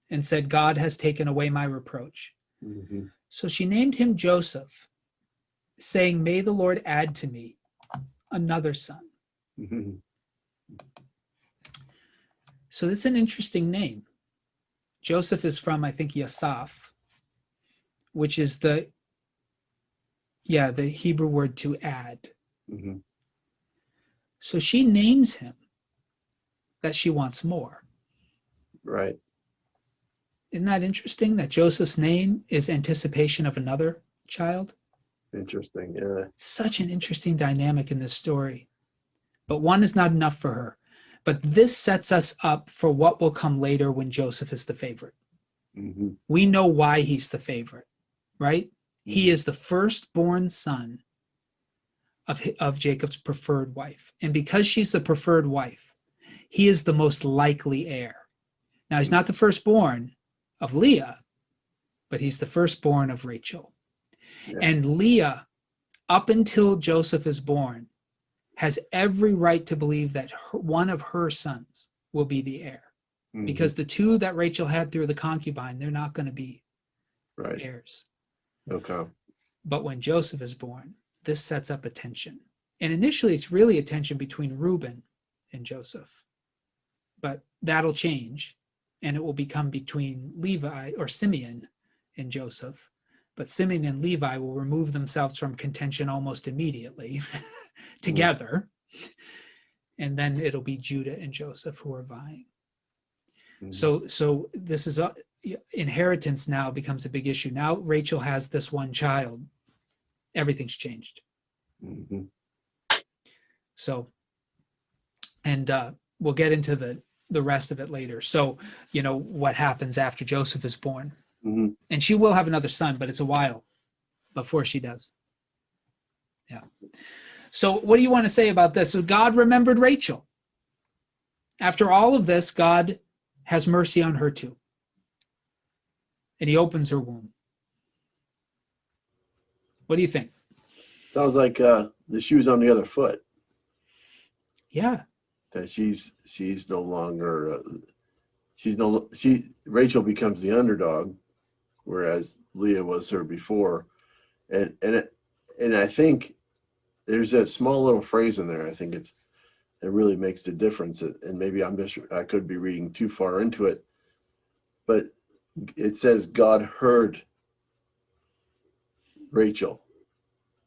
and said, God has taken away my reproach. Mm-hmm. So she named him Joseph, saying, may the Lord add to me another son. Mm-hmm. So this is an interesting name. Joseph is from, I think, Yasaf, which is the Hebrew word to add. Mm-hmm. So she names him that she wants more. Right. Isn't that interesting that Joseph's name is anticipation of another child? Interesting, yeah. It's such an interesting dynamic in this story. But one is not enough for her. But this sets us up for what will come later when Joseph is the favorite. Mm-hmm. We know why he's the favorite, right? Mm-hmm. He is the firstborn son of Jacob's preferred wife. And because she's the preferred wife, he is the most likely heir. Now, he's not the firstborn of Leah, but he's the firstborn of Rachel. Yeah. And Leah, up until Joseph is born, has every right to believe that one of her sons will be the heir. Mhm. Because the two that Rachel had through the concubine, they're not going to be Right. heirs. Okay. But when Joseph is born, this sets up a tension. And initially, it's really a tension between Reuben and Joseph. But that'll change, and it will become between Levi or Simeon and Joseph. But Simeon and Levi will remove themselves from contention almost immediately together. And then it'll be Judah and Joseph who are vying. Mhm. So this is inheritance now becomes a big issue. Now Rachel has this one child. Everything's changed. Mhm. So, and we'll get into the rest of it later. So, what happens after Joseph is born. Mhm. And she will have another son, but it's a while before she does. Yeah. So what do you want to say about this? So God remembered Rachel. After all of this, God has mercy on her too. And he opens her womb. What do you think? Sounds like the shoe's on the other foot. Yeah. That she's no longer Rachel becomes the underdog, whereas Leah was her before, and I think there's that small little phrase in there. I think it really makes the difference. And maybe I could be reading too far into it, but it says God heard Rachel,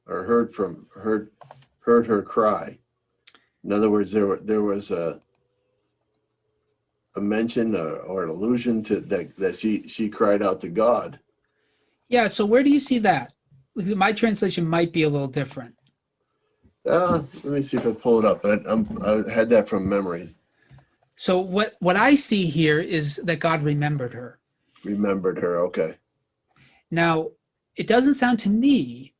or heard her cry. In other words, there was a mention or an allusion to that she cried out to God. Yeah. So where do you see that? My translation might be a little different. Let me see if I pull it up. I had that from memory. So what I see here is that God remembered her. Remembered her. Okay. Now, it doesn't sound to me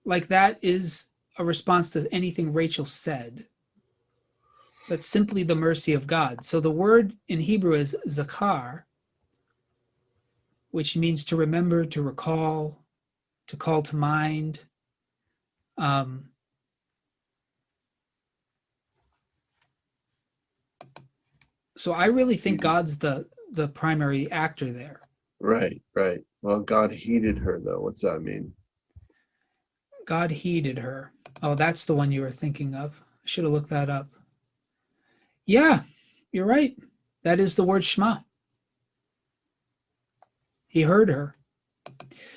like that is a response to anything Rachel said, but simply the mercy of God. So the word in Hebrew is zakar, which means to remember, to recall, to call to mind. So I really think God's the primary actor there. Right. Well, God heeded her, though. What's that mean? God heeded her. Oh, that's the one you were thinking of. I should have looked that up. Yeah, you're right. That is the word Shema. He heard her.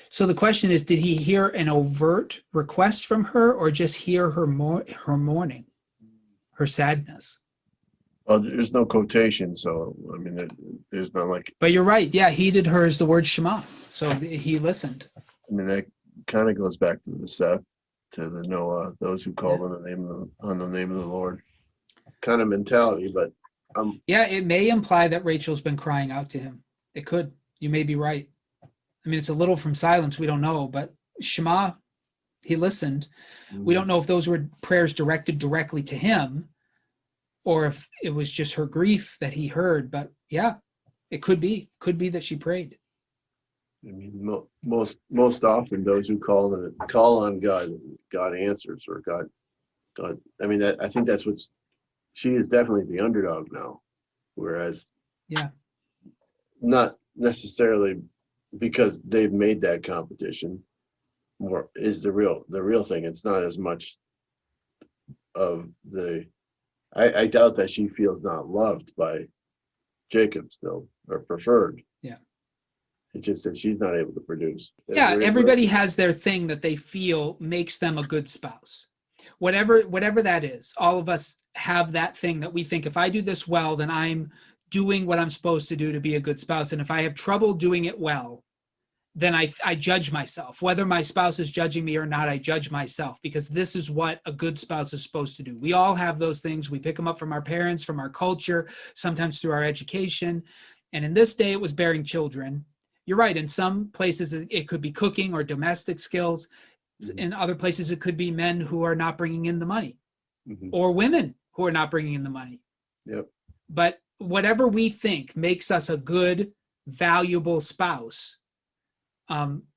So the question is, did he hear an overt request from her or just hear her mourning, her sadness? Well, there's no quotation, so I mean, there's not like. But you're right. Yeah, heeded her is the word Shema. So he listened. I mean, that kind of goes back to the Seth, to the Noah, those who called on the name of the Lord, kind of mentality. But yeah, it may imply that Rachel's been crying out to him. It could. You may be right. I mean, it's a little from silence. We don't know, but Shema, he listened. We don't know if those were prayers directed directly to him or if it was just her grief that he heard. But yeah, it could be that she prayed. I mean, most often those who call on God answers, or God. I mean, I think that's she is definitely the underdog now, whereas not necessarily because they've made that competition. More is the real thing. It's not as much of the. I doubt that she feels not loved by Jacob still, or preferred. Yeah. It's just that she's not able to produce. Yeah, everybody has their thing that they feel makes them a good spouse. Whatever that is, all of us have that thing that we think, if I do this well, then I'm doing what I'm supposed to do to be a good spouse. And if I have trouble doing it well, then I judge myself. Whether my spouse is judging me or not, I judge myself, because this is what a good spouse is supposed to do. We all have those things. We pick them up from our parents, from our culture, sometimes through our education. And in this day, it was bearing children. You're right. In some places, it could be cooking or domestic skills. Mhm. In other places, it could be men who are not bringing in the money, Mhm. or women who are not bringing in the money. Yep. But whatever we think makes us a good, valuable spouse,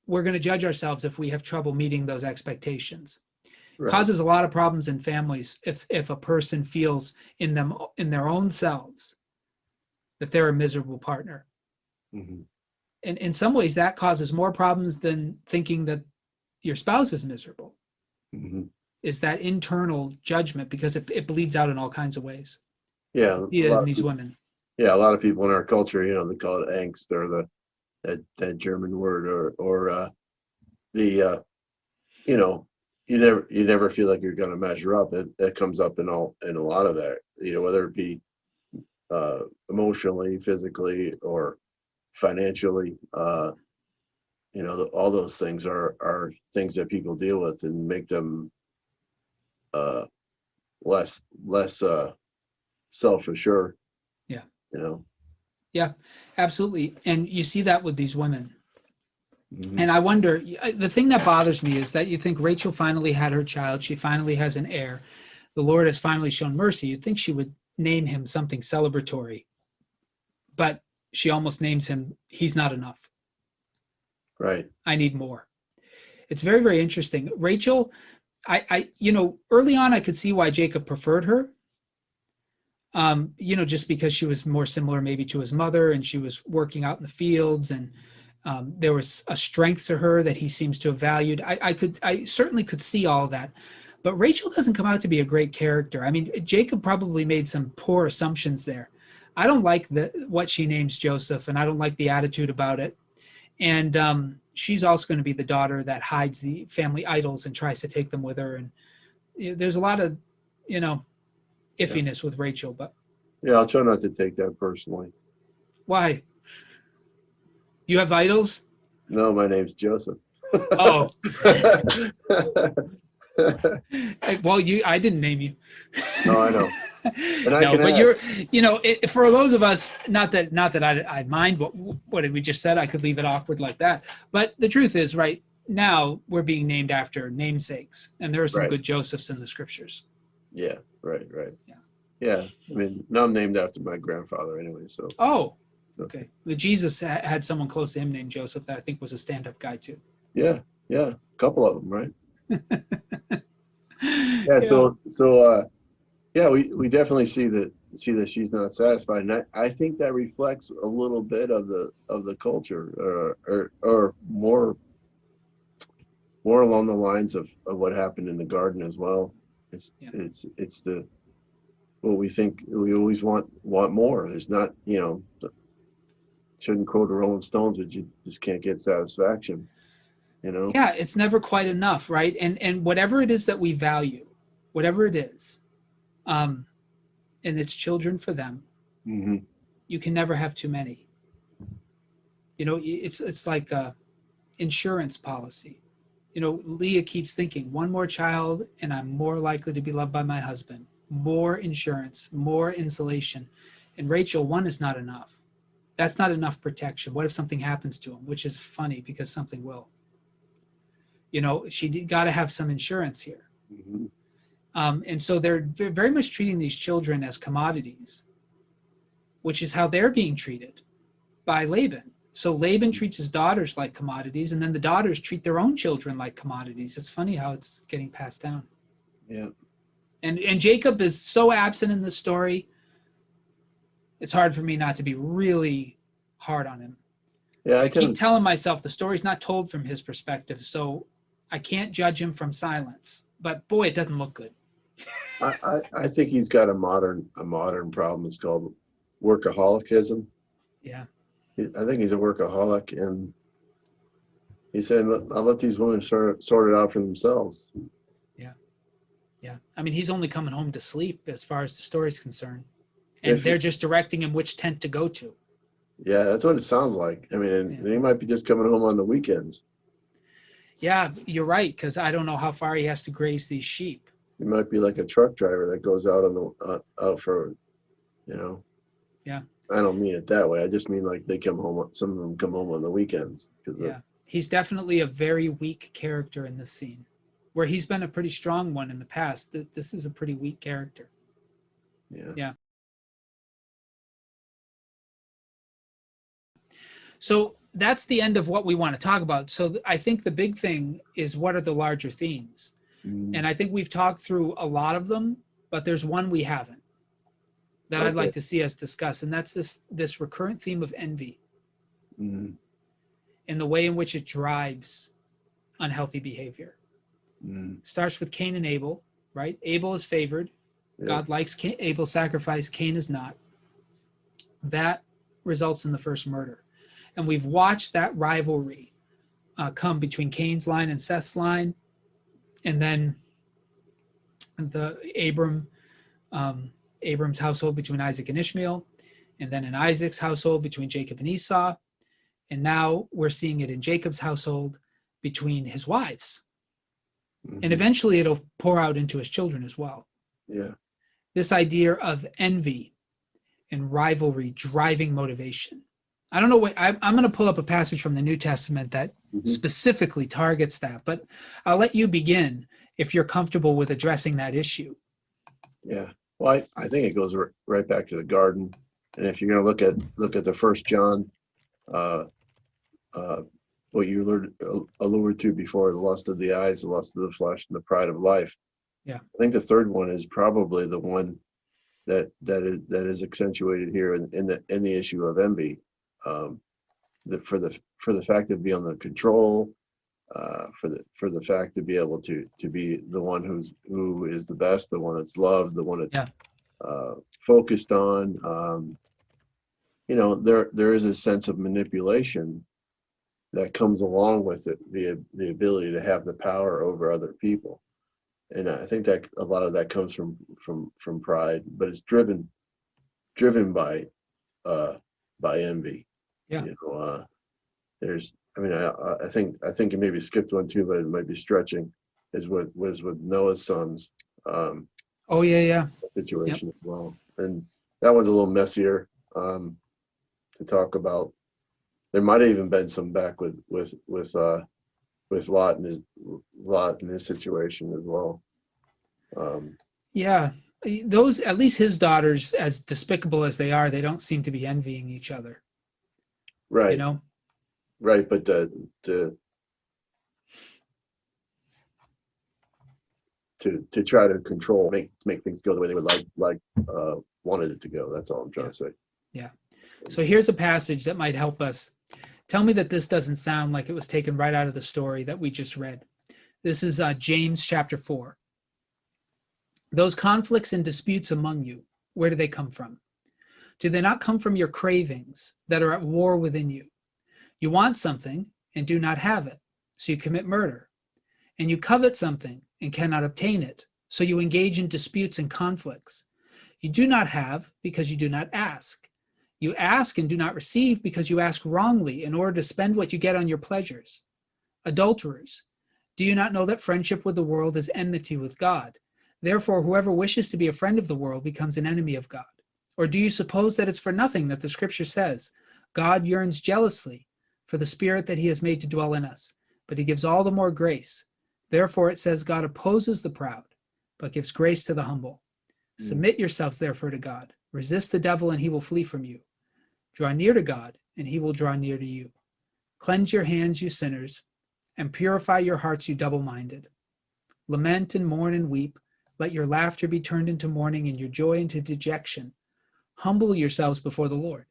we're going to judge ourselves if we have trouble meeting those expectations. Right. Causes a lot of problems in families if a person feels in their own selves that they're a miserable partner. Mhm. And in some ways, that causes more problems than thinking that your spouse is miserable. Mhm. Is that internal judgment, because it bleeds out in all kinds of ways. Yeah, In these women. yeah, a lot of people in our culture, they call it angst, or that German word, or the you know, you never feel like you're going to measure up. That comes up in a lot of that, whether it be emotionally, physically, or financially. All those things are things that people deal with and make them uh, less self-assured. Yeah. You know. Yeah, absolutely. And you see that with these women. Mhm. And I wonder, the thing that bothers me is that you think Rachel finally had her child. She finally has an heir. The Lord has finally shown mercy. You'd think she would name him something celebratory, but she almost names him, he's not enough. Right. I need more. It's very, very interesting. Rachel, early on, I could see why Jacob preferred her. Just because she was more similar maybe to his mother, and she was working out in the fields, and there was a strength to her that he seems to have valued. I certainly could see all of that, but Rachel doesn't come out to be a great character. I mean, Jacob probably made some poor assumptions there. I don't like what she names Joseph, and I don't like the attitude about it. And she's also going to be the daughter that hides the family idols and tries to take them with her. And there's a lot of, iffiness with Rachel, but Yeah, I'll try not to take that personally. why? You have idols? No, my name's Joseph. Oh, well, I didn't name you. No, I know. And I No, can but add. for those of us, not that I mind what we just said. I could leave it awkward like that. But the truth is, right now we're being named after namesakes, and there are some Right. good Josephs in the scriptures. Yeah, right. Yeah. Yeah, I mean, now I'm named after my grandfather anyway, so. Oh, okay. Well, Jesus had someone close to him named Joseph that I think was a stand-up guy too. Yeah, a couple of them, right? Yeah, Yeah. yeah, we definitely see that she's not satisfied, and I think that reflects a little bit of the culture, or more along the lines of what happened in the garden as well. Yeah. It's what we think we always want more. There's not, shouldn't quote the Rolling Stones, but you just can't get satisfaction, Yeah, it's never quite enough, right? And whatever it is that we value, whatever it is, and it's children for them, Mm-hmm. you can never have too many. It's like a insurance policy. Leah keeps thinking, one more child and I'm more likely to be loved by my husband. More insurance, more insulation. And Rachel, one is not enough. That's not enough protection. What if something happens to him? Which is funny because something will. She got to have some insurance here. Mm-hmm. And so they're very much treating these children as commodities, which is how they're being treated by Laban. So Laban treats his daughters like commodities, and then the daughters treat their own children like commodities. It's funny how it's getting passed down. Yeah. And Jacob is so absent in the story, it's hard for me not to be really hard on him. Yeah, I keep telling myself the story's not told from his perspective, so I can't judge him from silence. But boy, it doesn't look good. I think he's got a modern problem. It's called workaholicism. Yeah. I think he's a workaholic, and he said, "I'll let these women sort it out for themselves." Yeah. I mean, he's only coming home to sleep as far as the story's concerned. And they're just directing him which tent to go to. Yeah, that's what it sounds like. I mean, and he might be just coming home on the weekends. Yeah, you're right, because I don't know how far he has to graze these sheep. He might be like a truck driver that goes out on the out for, Yeah. I don't mean it that way. I just mean like they come home. Some of them come home on the weekends. Yeah, he's definitely a very weak character in this scene. where he's been a pretty strong one in the past, this is a pretty weak character. Yeah. So that's the end of what we want to talk about. So I think the big thing is, what are the larger themes? And I think we've talked through a lot of them, but there's one we haven't that I'd like to see us discuss. And that's this recurrent theme of envy and the way in which it drives unhealthy behavior. Starts with Cain and Abel, right? Abel is favored. God likes Abel's sacrifice. Cain is not. That results in the first murder. And we've watched that rivalry come between Cain's line and Seth's line, and then Abram's household between Isaac and Ishmael, and then in Isaac's household between Jacob and Esau, and now we're seeing it in Jacob's household between his wives. And eventually it'll pour out into his children as well. Yeah. This idea of envy and rivalry driving motivation. I don't know what I'm going to pull up a passage from the New Testament that specifically targets that, but I'll let you begin if you're comfortable with addressing that issue. Yeah. Well, I think it goes right back to the garden. And if you're going to look at the First John, what you allured to before, the lust of the eyes, the lust of the flesh, and the pride of life. Yeah. I think the third one is probably the one that is accentuated here in the issue of envy. For the fact to be on the control, for the fact to be able to be the one who is the best, the one that's loved, the one that's focused on. There is a sense of manipulation that comes along with it, the ability to have the power over other people. And I think that a lot of that comes from pride, but it's driven by envy. Yeah. I think you maybe skipped one too, but it might be stretching. Was with Noah's sons. Situation as well, and that one's a little messier to talk about. There might have even been some back with Lot and his situation as well. Those, at least his daughters, as despicable as they are, they don't seem to be envying each other. Right. Right, but to try to control, make things go the way they would like wanted it to go. That's all I'm trying to say. Yeah. So here's a passage that might help us. Tell me that this doesn't sound like it was taken right out of the story that we just read. This is James chapter 4. Those conflicts and disputes among you, where do they come from? Do they not come from your cravings that are at war within you? You want something and do not have it, so you commit murder. And you covet something and cannot obtain it, so you engage in disputes and conflicts. You do not have because you do not ask. You ask and do not receive because you ask wrongly in order to spend what you get on your pleasures. Adulterers, do you not know that friendship with the world is enmity with God? Therefore, whoever wishes to be a friend of the world becomes an enemy of God. Or do you suppose that it's for nothing that the scripture says, God yearns jealously for the spirit that he has made to dwell in us, but he gives all the more grace. Therefore, it says, God opposes the proud, but gives grace to the humble. Submit yourselves, therefore, to God. Resist the devil, and he will flee from you. Draw near to God, and he will draw near to you. Cleanse your hands, you sinners, and purify your hearts, you double-minded. Lament and mourn and weep. Let your laughter be turned into mourning and your joy into dejection. Humble yourselves before the Lord,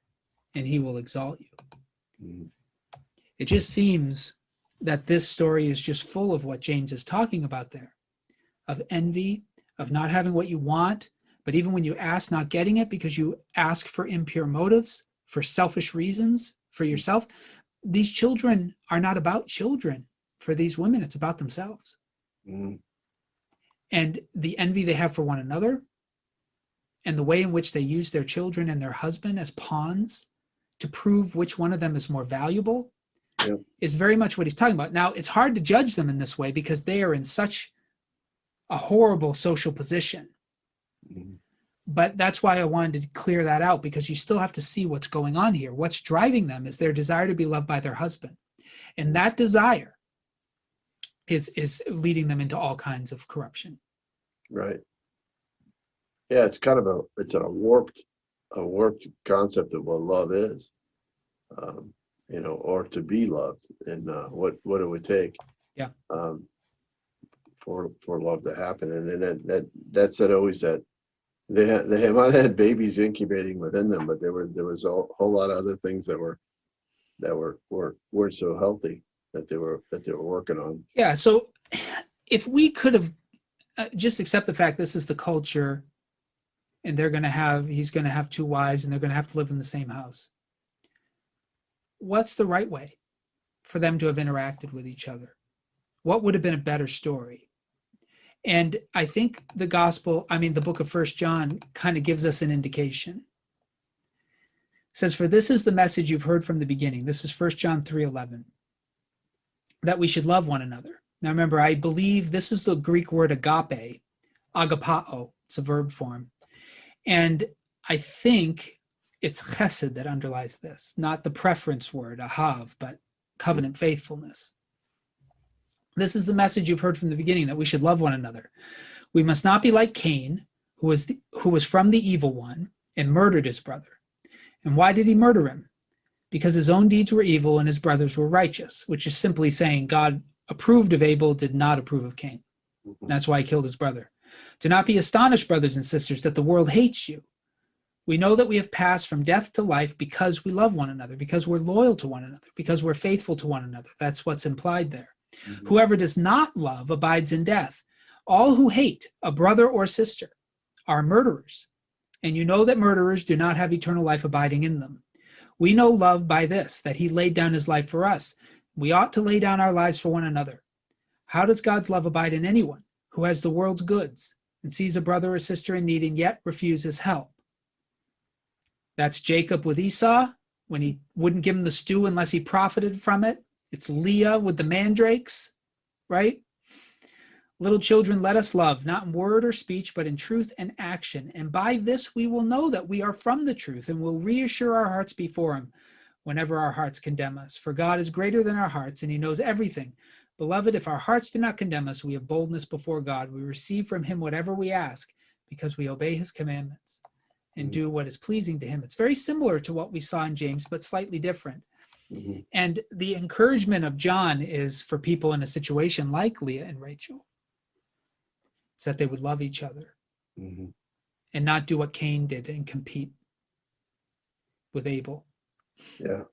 and he will exalt you. It just seems that this story is just full of what James is talking about there, of envy, of not having what you want, but even when you ask, not getting it because you ask for impure motives, for selfish reasons, for yourself. These children are not about children. For these women, it's about themselves. And the envy they have for one another, and the way in which they use their children and their husband as pawns to prove which one of them is more valuable, is very much what he's talking about. Now, it's hard to judge them in this way because they are in such a horrible social position. But that's why I wanted to clear that out, because you still have to see what's going on here. What's driving them is their desire to be loved by their husband. And that desire is leading them into all kinds of corruption. Right. Yeah, it's kind of a warped concept of what love is, um, or to be loved, and what it would take, Yeah. For love to happen. And then that said, always that they might have had babies incubating within them, but there was a whole lot of other things that weren't so healthy that they were working on. Yeah. So if we could have just accept the fact this is the culture, and he's going to have two wives, and they're going to have to live in the same house, what's the right way for them to have interacted with each other? What would have been a better story? And I think the book of 1 John kind of gives us an indication. It says, "For this is the message you've heard from the beginning." This is 1 John 3:11, that we should love one another. Now remember, I believe this is the Greek word agape, agapao. It's a verb form. And I think it's chesed that underlies this, not the preference word, ahav, but covenant faithfulness. This is the message you've heard from the beginning, that we should love one another. We must not be like Cain, who was from the evil one and murdered his brother. And why did he murder him? Because his own deeds were evil and his brothers were righteous, which is simply saying God approved of Abel, did not approve of Cain. That's why he killed his brother. Do not be astonished, brothers and sisters, that the world hates you. We know that we have passed from death to life because we love one another, because we're loyal to one another, because we're faithful to one another. That's what's implied there. Mm-hmm. Whoever does not love abides in death. All who hate a brother or sister are murderers, and you know that murderers do not have eternal life abiding in them. We know love by this, that he laid down his life for us. We ought to lay down our lives for one another. How does God's love abide in anyone who has the world's goods and sees a brother or sister in need and yet refuses help? That's Jacob with Esau, when he wouldn't give him the stew unless he profited from it. It's Leah with the mandrakes, right? Little children, let us love, not in word or speech, but in truth and action. And by this we will know that we are from the truth, and will reassure our hearts before him whenever our hearts condemn us. For God is greater than our hearts, and he knows everything. Beloved, if our hearts do not condemn us, we have boldness before God. We receive from him whatever we ask, because we obey his commandments and do what is pleasing to him. It's very similar to what we saw in James, but slightly different. Mm-hmm. And the encouragement of John is for people in a situation like Leah and Rachel, is that they would love each other, mm-hmm. and not do what Cain did and compete with Abel. Yeah.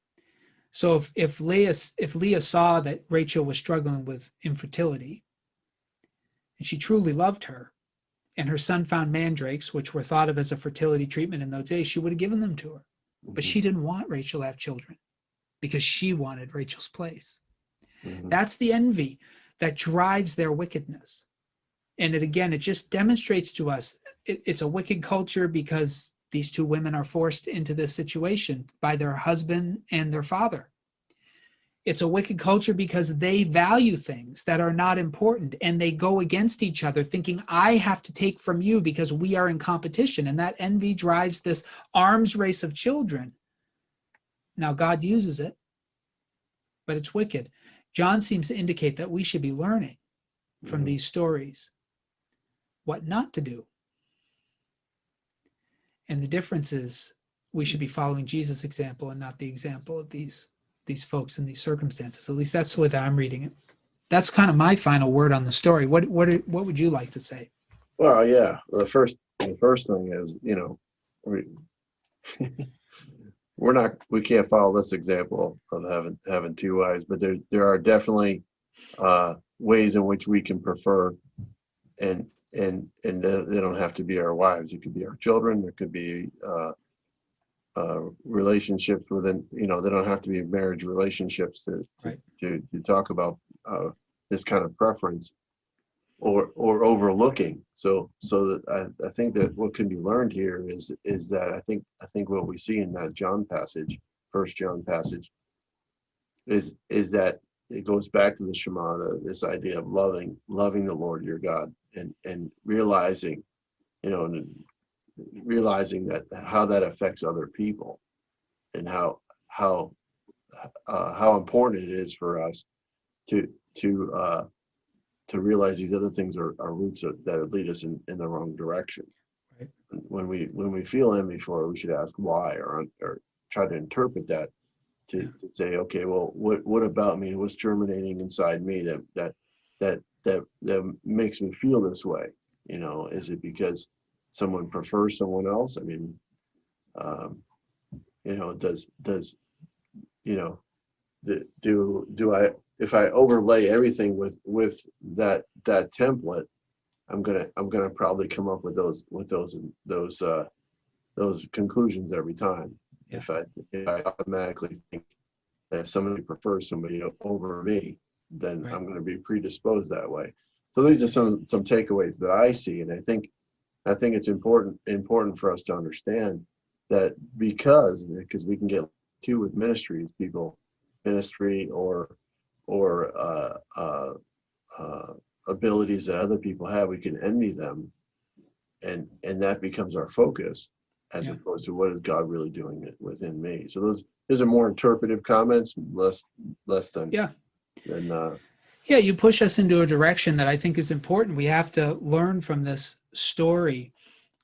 So if Leah saw that Rachel was struggling with infertility, and she truly loved her, and her son found mandrakes, which were thought of as a fertility treatment in those days, she would have given them to her. Mm-hmm. But she didn't want Rachel to have children, because she wanted Rachel's place. Mm-hmm. That's the envy that drives their wickedness. And it just demonstrates to us it's a wicked culture, because these two women are forced into this situation by their husband and their father. It's a wicked culture because they value things that are not important, and they go against each other thinking, I have to take from you because we are in competition. And that envy drives this arms race of children. Now, God uses it, but it's wicked. John seems to indicate that we should be learning from these stories what not to do. And the difference is we should be following Jesus' example and not the example of these folks in these circumstances. At least that's the way that I'm reading it. That's kind of my final word on the story. What would you like to say? Well, yeah. The first thing is, we can't follow this example of having two wives, but there are definitely ways in which we can prefer, and they don't have to be our wives. It could be our children. There could be relationships within, they don't have to be marriage relationships to talk about this kind of preference or overlooking. So that I think that what can be learned here is that I think what we see in that John passage, 1 John passage, is that it goes back to the Shema, this idea of loving the Lord your God, and realizing that how that affects other people, and how important it is for us to to realize these other things are roots that lead us in the wrong direction. Right. When we feel envy for it, we should ask why, or try to interpret that to say, okay, well, what about me? What's germinating inside me that makes me feel this way? You know, is it because someone prefers someone else? I mean, you know, does you know, do I, if I overlay everything with that template, I'm gonna probably come up with those conclusions every time. Yeah. If I automatically think that somebody prefers somebody over me, then Right. I'm going to be predisposed that way. So these are some takeaways that I see, and I think it's important for us to understand that because we can get too with ministries, ministry or abilities that other people have, we can envy them, and that becomes our focus, as Yeah. opposed to what is God really doing within me. So those are more interpretive comments, less than Yeah. than Yeah, you push us into a direction that I think is important. We have to learn from this story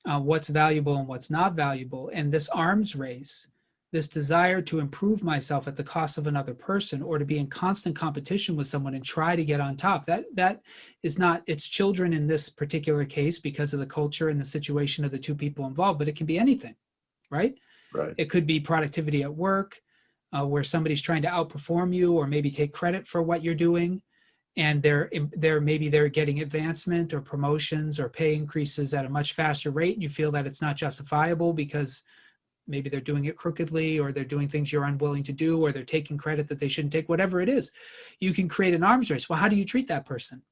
what's valuable and what's not valuable. And this arms race, this desire to improve myself at the cost of another person, or to be in constant competition with someone and try to get on top, that is not, it's children in this particular case because of the culture and the situation of the two people involved, but it can be anything, right? right. It could be productivity at work, where somebody's trying to outperform you or maybe take credit for what you're doing. And they're getting advancement or promotions or pay increases at a much faster rate, and you feel that it's not justifiable because maybe they're doing it crookedly, or they're doing things you're unwilling to do, or they're taking credit that they shouldn't take. Whatever it is, you can create an arms race. Well, how do you treat that person?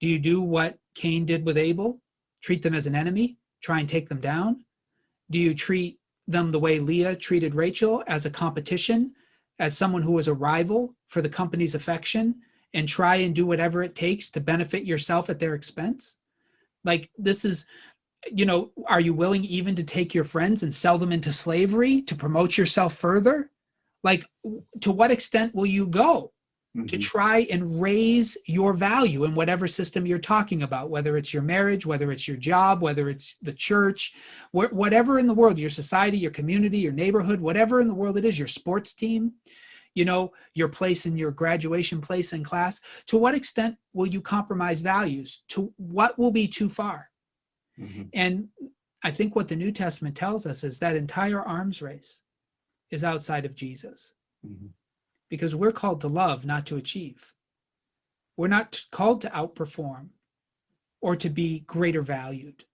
Do you do what Cain did with Abel? Treat them as an enemy, try and take them down? Do you treat them the way Leah treated Rachel, as a competition, as someone who was a rival for the company's affection, and try and do whatever it takes to benefit yourself at their expense? Like, this is, are you willing even to take your friends and sell them into slavery to promote yourself further? Like, to what extent will you go to try and raise your value in whatever system you're talking about, whether it's your marriage, whether it's your job, whether it's the church, whatever in the world, your society, your community, your neighborhood, whatever in the world it is, your sports team, your place in your graduation place in class? To what extent will you compromise values? To what will be too far? And I think what the New Testament tells us is that entire arms race is outside of Jesus. Because we're called to love, not to achieve. We're not called to outperform or to be greater valued.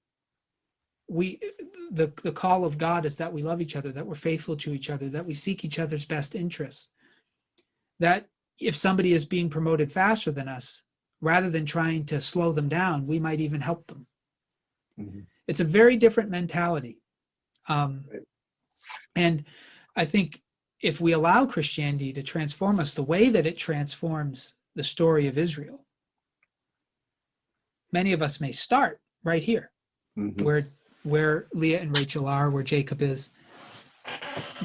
The call of God is that we love each other, that we're faithful to each other, that we seek each other's best interests. That if somebody is being promoted faster than us, rather than trying to slow them down, we might even help them. It's a very different mentality. And I think if we allow Christianity to transform us the way that it transforms the story of Israel, many of us may start right here, where Leah and Rachel are, where Jacob is,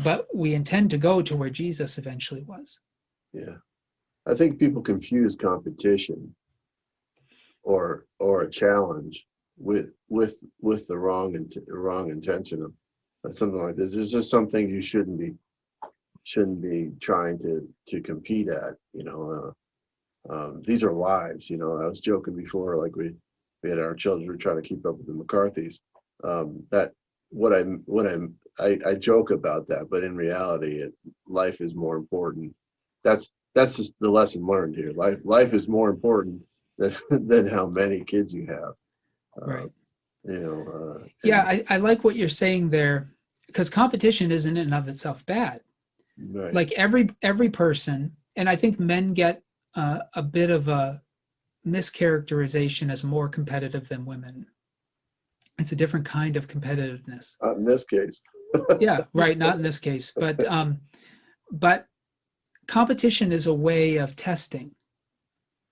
but we intend to go to where Jesus eventually was. Yeah, I think people confuse competition or a challenge with the wrong intention of something like this. There's just something you shouldn't be trying to compete at. These are lives. I was joking before, like we had our children were trying to keep up with the McCarthys. That I joke about that, but in reality, life is more important. That's just the lesson learned here. Life is more important than how many kids you have. Right. Yeah, I like what you're saying there, because competition isn't in and of itself bad. Right. Like every person, and I think men get a bit of a mischaracterization as more competitive than women. It's a different kind of competitiveness. Not in this case. Yeah, right. Not in this case, but competition is a way of testing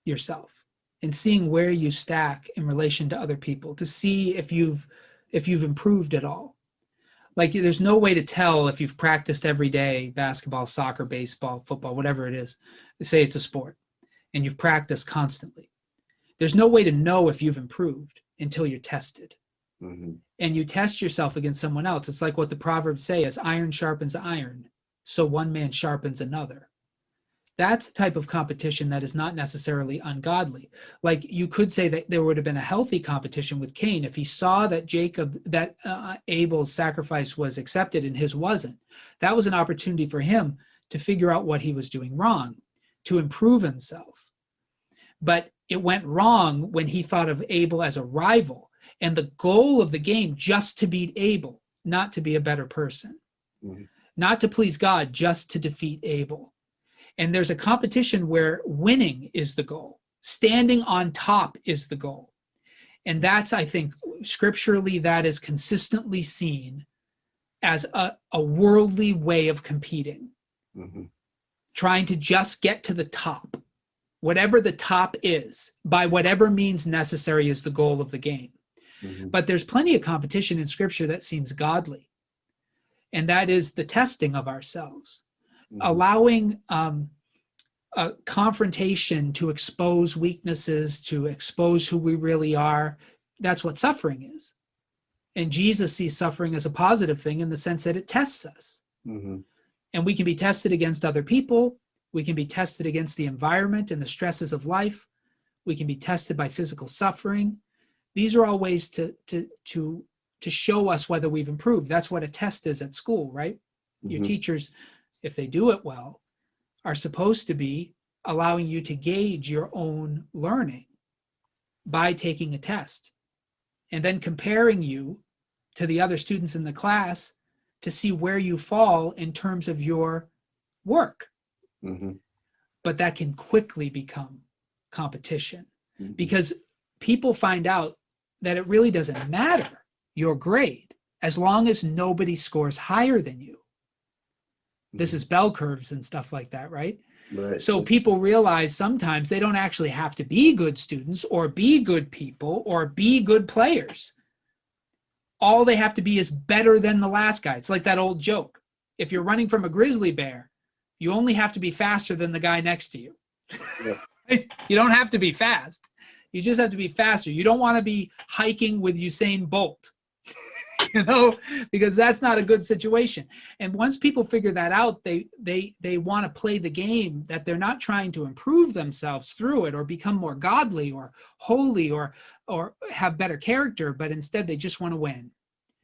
yourself and seeing where you stack in relation to other people, to see if you've improved at all. Like, there's no way to tell if you've practiced every day, basketball, soccer, baseball, football, whatever it is. Say it's a sport, and you've practiced constantly. There's no way to know if you've improved until you're tested. Mhm. And you test yourself against someone else. It's like what the Proverbs say, as iron sharpens iron, so one man sharpens another. That's a type of competition that is not necessarily ungodly. Like you could say that there would have been a healthy competition with Cain if he saw that Abel's sacrifice was accepted and his wasn't. That was an opportunity for him to figure out what he was doing wrong, to improve himself. But it went wrong when he thought of Abel as a rival, and the goal of the game just to beat Abel, not to be a better person, not to please God, just to defeat Abel. And there's a competition where winning is the goal. Standing on top is the goal. And that's, I think, scripturally, that is consistently seen as a worldly way of competing, trying to just get to the top. Whatever the top is, by whatever means necessary, is the goal of the game. But there's plenty of competition in scripture that seems godly. And that is the testing of ourselves. Allowing a confrontation to expose weaknesses, to expose who we really are. That's what suffering is. And Jesus sees suffering as a positive thing in the sense that it tests us. And we can be tested against other people. We can be tested against the environment and the stresses of life. We can be tested by physical suffering. These are all ways to show us whether we've improved. That's what a test is at school, right? Your teachers, if they do it well, are supposed to be allowing you to gauge your own learning by taking a test and then comparing you to the other students in the class to see where you fall in terms of your work. But that can quickly become competition because people find out that it really doesn't matter your grade as long as nobody scores higher than you. This is bell curves and stuff like that, right? So people realize sometimes they don't actually have to be good students or be good people or be good players. All they have to be is better than the last guy. It's like that old joke. If you're running from a grizzly bear, you only have to be faster than the guy next to you. You don't have to be fast. You just have to be faster. You don't want to be hiking with Usain Bolt. Because that's not a good situation. And once people figure that out, they want to play the game that they're not trying to improve themselves through it or become more godly or holy or have better character, but instead they just want to win.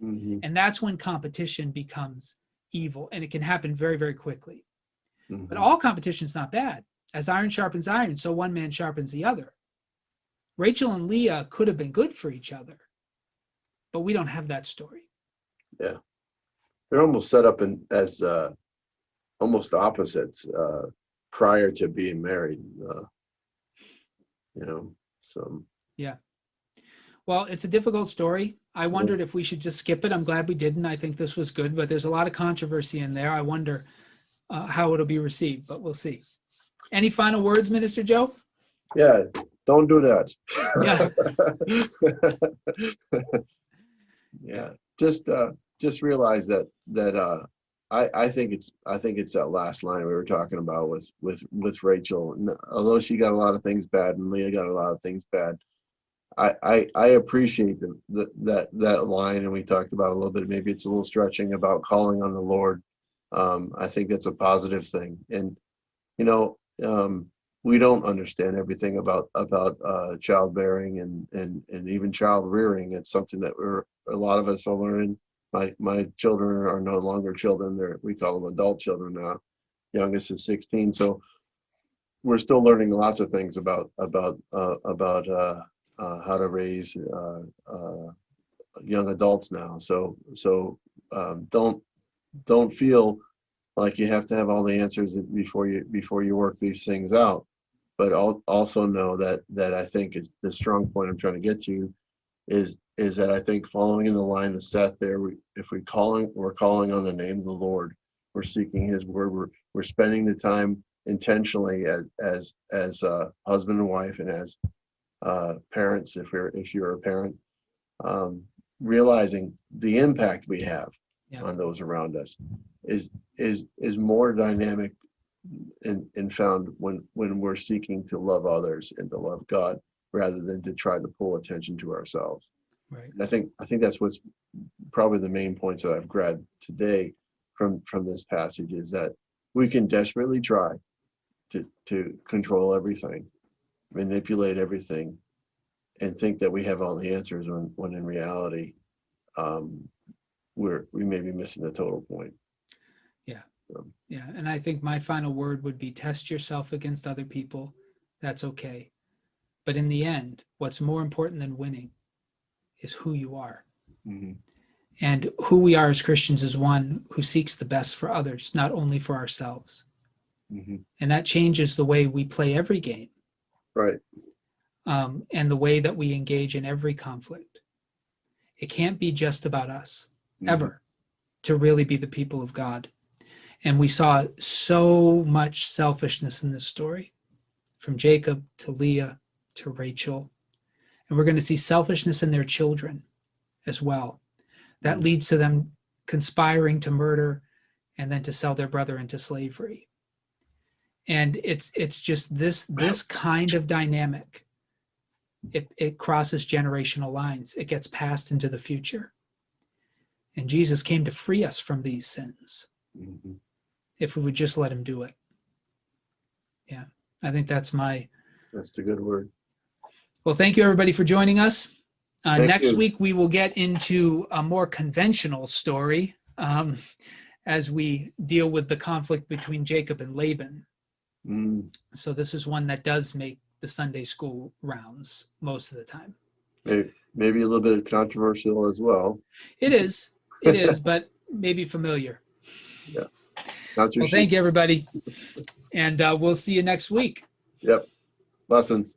And that's when competition becomes evil, and it can happen very, very quickly. But all competition is not bad. As iron sharpens iron, so one man sharpens the other. Rachel and Leah could have been good for each other, but we don't have that story. Yeah, they're almost set up as almost opposites prior to being married. So yeah. Well, it's a difficult story. I wondered if we should just skip it. I'm glad we didn't. I think this was good, but there's a lot of controversy in there. I wonder how it'll be received, but we'll see. Any final words, Minister Joe? Yeah, don't do that. Yeah. Just realize that I think it's that last line we were talking about with Rachel. And although she got a lot of things bad and Leah got a lot of things bad, I appreciate that line, and we talked about a little bit. Maybe it's a little stretching about calling on the Lord. I think that's a positive thing, and we don't understand everything about childbearing and even child rearing. It's something that a lot of us are learning. My children are no longer children; we call them adult children now. Youngest is 16, so we're still learning lots of things about how to raise young adults now. So don't feel like you have to have all the answers before you work these things out. But also know that I think the strong point I'm trying to get to is that I think following in the line of Seth there, we're calling on the name of the Lord, we're seeking His word, we're spending the time intentionally as husband and wife and as parents, if you're a parent, realizing the impact we have on those around us is more dynamic and found when we're seeking to love others and to love God rather than to try to pull attention to ourselves. Right. And I think that's what's probably the main points that I've grabbed today from this passage, is that we can desperately try to control everything, manipulate everything, and think that we have all the answers when in reality, we may be missing the total point. Yeah. Yeah. And I think my final word would be test yourself against other people. That's okay. But in the end, what's more important than winning is who you are. Mm-hmm. And who we are as Christians is one who seeks the best for others, not only for ourselves. Mm-hmm. And that changes the way we play every game. Right. And the way that we engage in every conflict. It can't be just about us, ever, to really be the people of God. And we saw so much selfishness in this story, from Jacob to Leah to Rachel. And we're going to see selfishness in their children as well. That leads to them conspiring to murder and then to sell their brother into slavery. And it's just this kind of dynamic. It crosses generational lines. It gets passed into the future. And Jesus came to free us from these sins, if we would just let him do it. Yeah, I think that's the good word. Well, thank you everybody for joining us. Next you. week, we will get into a more conventional story as we deal with the conflict between Jacob and Laban. So this is one that does make the Sunday school rounds most of the time. Maybe a little bit controversial as well. It is, but maybe familiar. Yeah. Well, thank you, everybody. And we'll see you next week. Yep. Lessons.